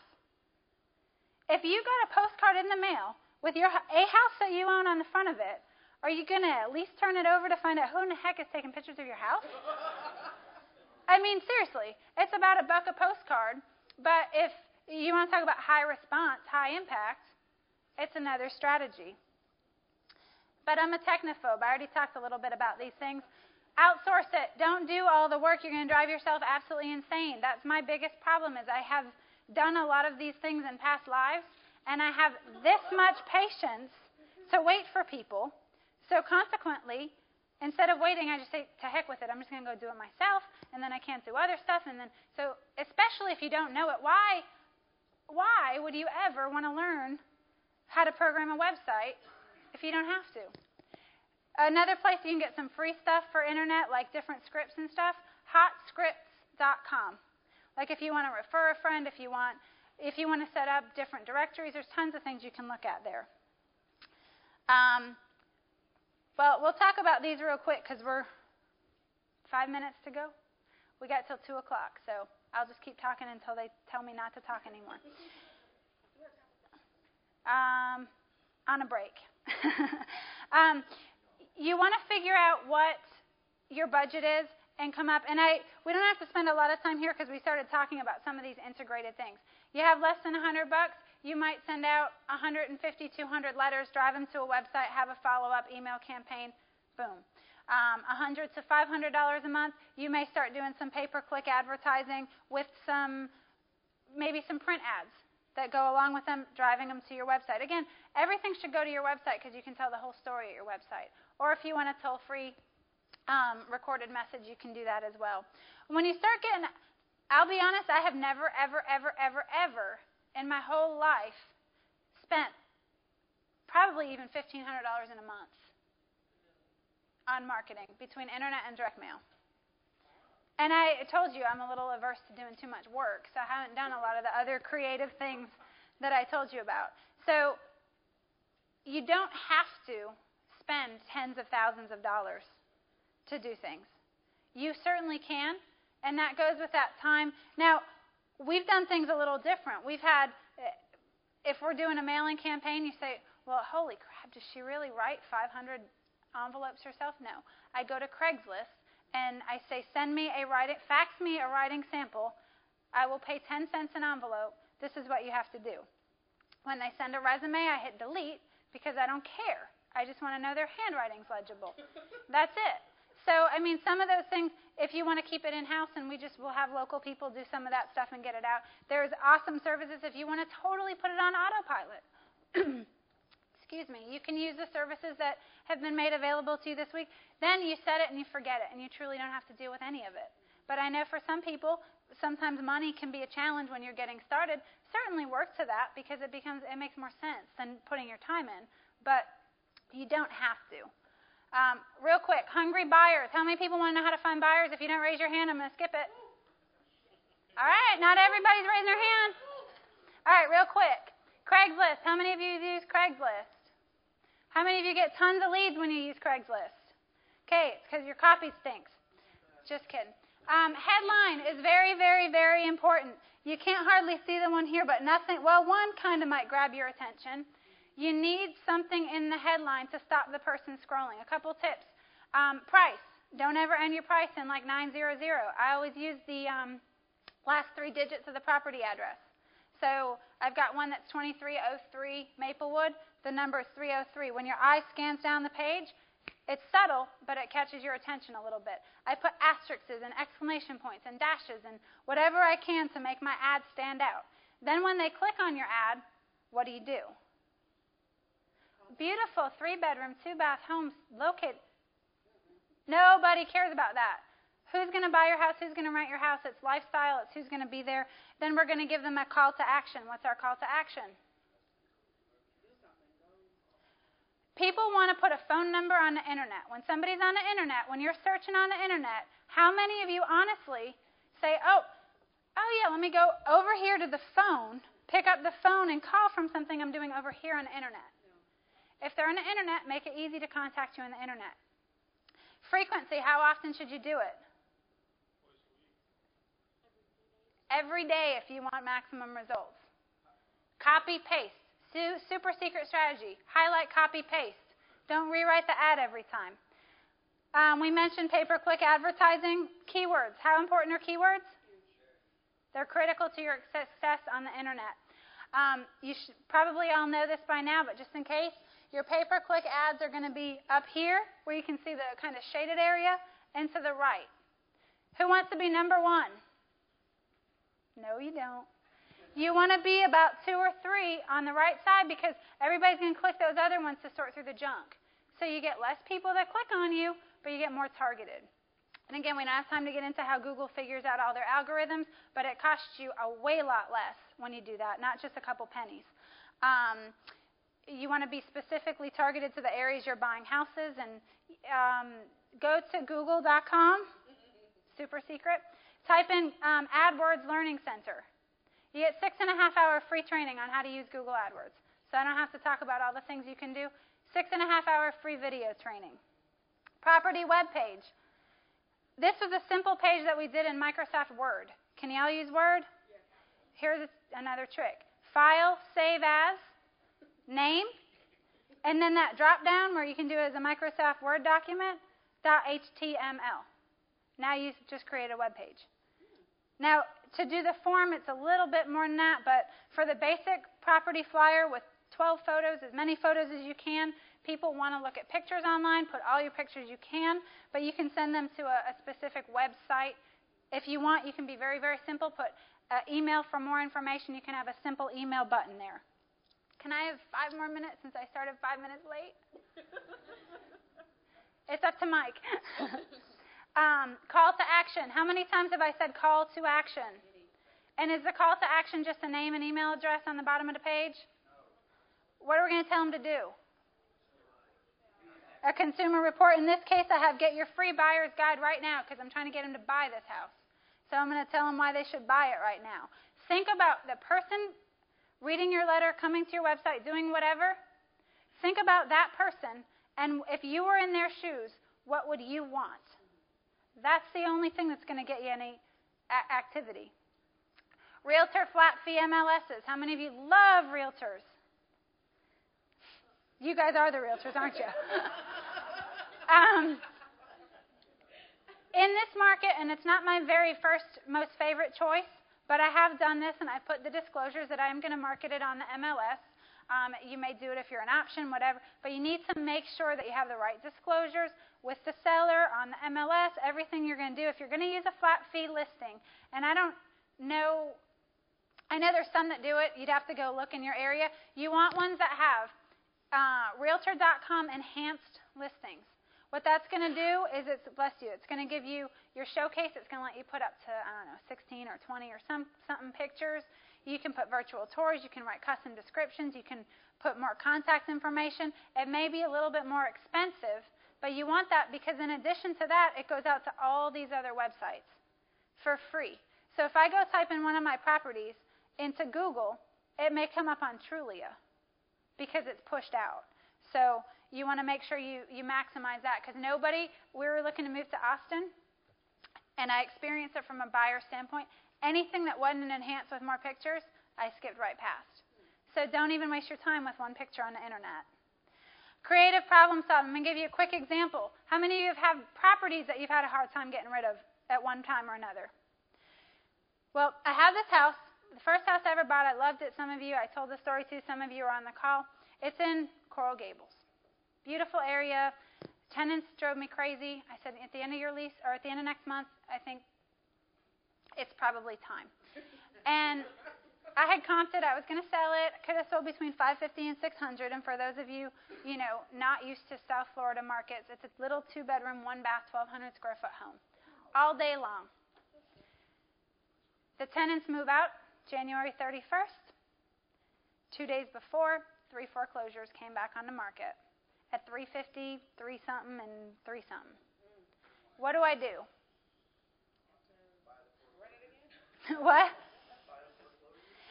If you got a postcard in the mail with a house that you own on the front of it, are you going to at least turn it over to find out who in the heck is taking pictures of your house? Seriously, it's about $1 a postcard, but if you want to talk about high response, high impact, it's another strategy. But I'm a technophobe. I already talked a little bit about these things. Outsource it. Don't do all the work. You're going to drive yourself absolutely insane. That's my biggest problem is I have done a lot of these things in past lives, and I have this much patience to wait for people. So consequently, instead of waiting, I just say, to heck with it. I'm just going to go do it myself. and then I can't do other stuff, and then, so especially if you don't know it, why would you ever want to learn how to program a website if you don't have to? Another place you can get some free stuff for internet, like different scripts and stuff, hotscripts.com. Like if you want to refer a friend, if you want to set up different directories, there's tons of things you can look at there. Well, we'll talk about these real quick because we're 5 minutes to go. We got till 2 o'clock, so I'll just keep talking until they tell me not to talk anymore. On a break. You want to figure out what your budget is and come up. And we don't have to spend a lot of time here because we started talking about some of these integrated things. You have less than $100. You might send out 150, 200 letters, drive them to a website, have a follow-up email campaign. Boom. $100 to $500 a month. You may start doing some pay-per-click advertising with maybe some print ads that go along with them, driving them to your website. Again, everything should go to your website because you can tell the whole story at your website. Or if you want a toll-free recorded message, you can do that as well. When you start getting, I'll be honest, I have never, ever, ever, ever, ever in my whole life spent probably even $1,500 in a month on marketing between internet and direct mail. And I told you I'm a little averse to doing too much work, so I haven't done a lot of the other creative things that I told you about. So you don't have to spend tens of thousands of dollars to do things. You certainly can, and that goes with that time. Now, we've done things a little different. We've had, if we're doing a mailing campaign, you say, well, holy crap, does she really write 500 envelopes herself? No. I go to Craigslist, and I say, fax me a writing sample. I will pay 10 cents an envelope. This is what you have to do. When they send a resume, I hit delete because I don't care. I just want to know their handwriting's legible. That's it. So, I mean, some of those things, if you want to keep it in-house, and we'll have local people do some of that stuff and get it out. There's awesome services if you want to totally put it on autopilot. Excuse me. You can use the services that have been made available to you this week. Then you set it and you forget it, and you truly don't have to deal with any of it. But I know for some people, sometimes money can be a challenge when you're getting started. Certainly work to that because it makes more sense than putting your time in. But you don't have to. Real quick, hungry buyers. How many people want to know how to find buyers? If you don't raise your hand, I'm going to skip it. All right, not everybody's raising their hand. All right, real quick. Craigslist. How many of you use Craigslist? How many of you get tons of leads when you use Craigslist? Okay, it's because your copy stinks. Just kidding. Headline is very, very, very important. You can't hardly see the one here, but one kind of might grab your attention. You need something in the headline to stop the person scrolling. A couple tips. Price. Don't ever end your price in like 900. I always use the last 3 digits of the property address. So I've got one that's 2303 Maplewood. The number is 303. When your eye scans down the page, it's subtle, but it catches your attention a little bit. I put asterisks and exclamation points and dashes and whatever I can to make my ad stand out. Then when they click on your ad, what do? Beautiful 3-bedroom, 2-bath homes located. Nobody cares about that. Who's going to buy your house? Who's going to rent your house? It's lifestyle. It's who's going to be there. Then we're going to give them a call to action. What's our call to action? People want to put a phone number on the internet. When somebody's on the internet, when you're searching on the internet, how many of you honestly say, oh yeah, let me go over here to the phone, pick up the phone and call from something I'm doing over here on the internet? If they're on the internet, make it easy to contact you on the internet. Frequency, how often should you do it? Every day if you want maximum results. Copy, paste. Super secret strategy. Highlight, copy, paste. Don't rewrite the ad every time. We mentioned pay-per-click advertising. Keywords. How important are keywords? They're critical to your success on the internet. You should probably all know this by now, but just in case, your pay-per-click ads are going to be up here where you can see the kind of shaded area and to the right. Who wants to be number 1? No, you don't. You want to be about 2 or 3 on the right side because everybody's going to click those other ones to sort through the junk. So you get less people that click on you, but you get more targeted. And again, we don't have time to get into how Google figures out all their algorithms, but it costs you a way lot less when you do that, not just a couple pennies. You want to be specifically targeted to the areas you're buying houses, and go to google.com, super secret, type in AdWords Learning Center. You get 6.5-hour free training on how to use Google AdWords. So I don't have to talk about all the things you can do. 6.5-hour free video training. Property web page. This was a simple page that we did in Microsoft Word. Can you all use Word? Here's another trick. File, save as, name, and then that drop down where you can do it as a Microsoft Word document, .html. Now you just create a web page. Now, to do the form, it's a little bit more than that, but for the basic property flyer with 12 photos, as many photos as you can, people want to look at pictures online, put all your pictures you can, but you can send them to a specific website. If you want, you can be very, very simple. Put email for more information. You can have a simple email button there. Can I have 5 more minutes since I started 5 minutes late? It's up to Mike. Call to action. How many times have I said call to action? And is the call to action just a name and email address on the bottom of the page? What are we going to tell them to do? A consumer report. In this case, I have get your free buyer's guide right now because I'm trying to get them to buy this house. So I'm going to tell them why they should buy it right now. Think about the person reading your letter, coming to your website, doing whatever. Think about that person, and if you were in their shoes, what would you want? That's the only thing that's going to get you any activity. Realtor flat fee MLSs. How many of you love realtors? You guys are the realtors, aren't you? In this market, and it's not my very first, most favorite choice, but I have done this, and I put the disclosures that I'm going to market it on the MLS. You may do it if you're an option, whatever, but you need to make sure that you have the right disclosures with the seller on the MLS, everything you're going to do. If you're going to use a flat fee listing, and I know there's some that do it. You'd have to go look in your area. You want ones that have Realtor.com enhanced listings. What that's going to do is it's going to give you your showcase. It's going to let you put up to, 16 or 20 or something pictures. You can put virtual tours. You can write custom descriptions. You can put more contact information. It may be a little bit more expensive, but you want that because in addition to that, it goes out to all these other websites for free. So if I go type in one of my properties into Google, it may come up on Trulia because it's pushed out. So you want to make sure you maximize that because we were looking to move to Austin, and I experienced it from a buyer standpoint. Anything that wasn't enhanced with more pictures, I skipped right past. So don't even waste your time with one picture on the internet. Creative problem solving. I'm going to give you a quick example. How many of you have properties that you've had a hard time getting rid of at one time or another? Well, I have this house. The first house I ever bought, I loved it. Some of you, I told the story to. Some of you were on the call. It's in Coral Gables. Beautiful area. Tenants drove me crazy. I said, at the end of your lease, or at the end of next month, I think it's probably time. And I had comped it. I was going to sell it. Could have sold between $550 and $600. And for those of you, not used to South Florida markets, it's a little 2-bedroom, 1-bath, 1,200 square foot home. All day long. The tenants move out January 31st. 2 days before, 3 foreclosures came back on the market at $350, 3-something, and 3-something. What do I do? What?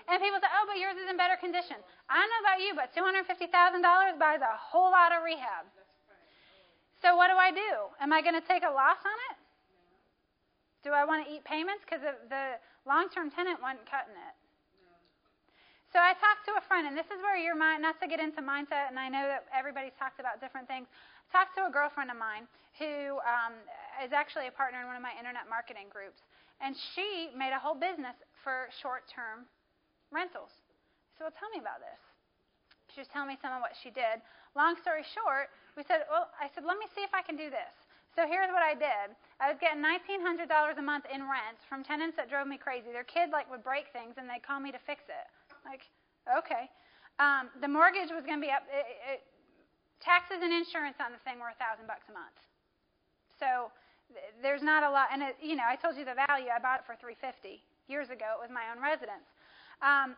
And people say, oh, but yours is in better condition. I don't know about you, but $250,000 buys a whole lot of rehab. So what do I do? Am I going to take a loss on it? Do I want to eat payments? Because the long-term tenant wasn't cutting it. So I talked to a friend, and this is where your mind, not to get into mindset, and I know that everybody's talked about different things. I talked to a girlfriend of mine who is actually a partner in one of my internet marketing groups, and she made a whole business for short-term rentals. So, well, tell me about this. She was telling me some of what she did. Long story short, I said, let me see if I can do this. So here's what I did. I was getting $1,900 a month in rent from tenants that drove me crazy. Their kid would break things, and they'd call me to fix it. Okay. The mortgage was going to be up. Taxes and insurance on the thing were $1,000 a month. So there's not a lot. And I told you the value. I bought it for $350 years ago. It was my own residence.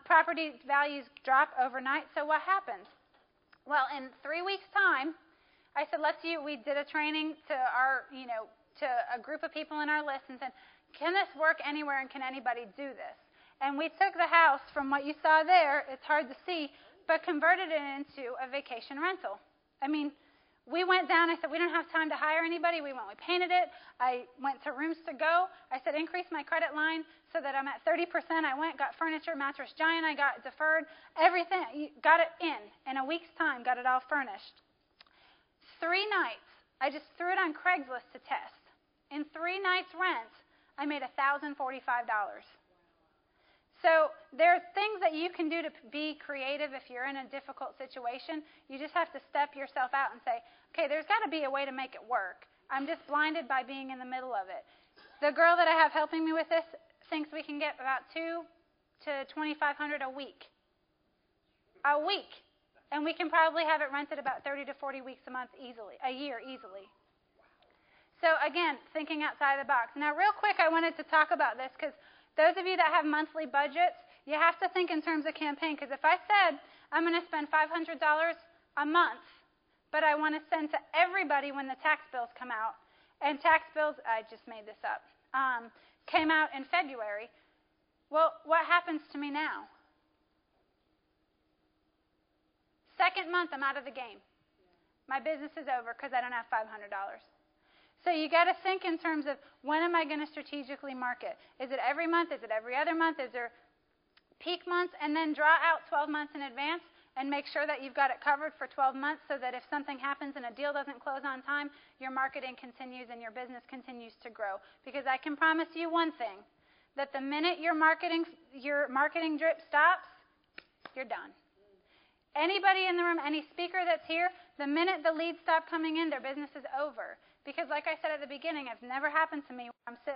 Property values drop overnight. So what happens? Well, in 3 weeks' time, I said, we did a training to to a group of people in our list and said, can this work anywhere and can anybody do this? And we took the house from what you saw there, it's hard to see, but converted it into a vacation rental. I mean, we went down, I said, we don't have time to hire anybody. We painted it. I went to Rooms to Go. I said, increase my credit line so that I'm at 30%. I went, got furniture, Mattress Giant. I got deferred, everything. Got it in a week's time, got it all furnished. 3 nights, I just threw it on Craigslist to test. In 3 nights' rent, I made $1,045. So there are things that you can do to be creative if you're in a difficult situation. You just have to step yourself out and say, okay, there's got to be a way to make it work. I'm just blinded by being in the middle of it. The girl that I have helping me with this thinks we can get about $2,000 to $2,500 a week. A week. And we can probably have it rented about 30 to 40 weeks a year easily. So again, thinking outside the box. Now, real quick, I wanted to talk about this because those of you that have monthly budgets, you have to think in terms of campaign. Because if I said I'm going to spend $500 a month, but I want to send to everybody when the tax bills come out, and tax bills, I just made this up, came out in February, well, what happens to me now? Second month, I'm out of the game. My business is over because I don't have $500. So you got to think in terms of when am I going to strategically market? Is it every month? Is it every other month? Is there peak months? And then draw out 12 months in advance and make sure that you've got it covered for 12 months so that if something happens and a deal doesn't close on time, your marketing continues and your business continues to grow. Because I can promise you one thing, that the minute your marketing drip stops, you're done. Anybody in the room, any speaker that's here, the minute the leads stop coming in, their business is over. Because like I said at the beginning, it's never happened to me where I'm sitting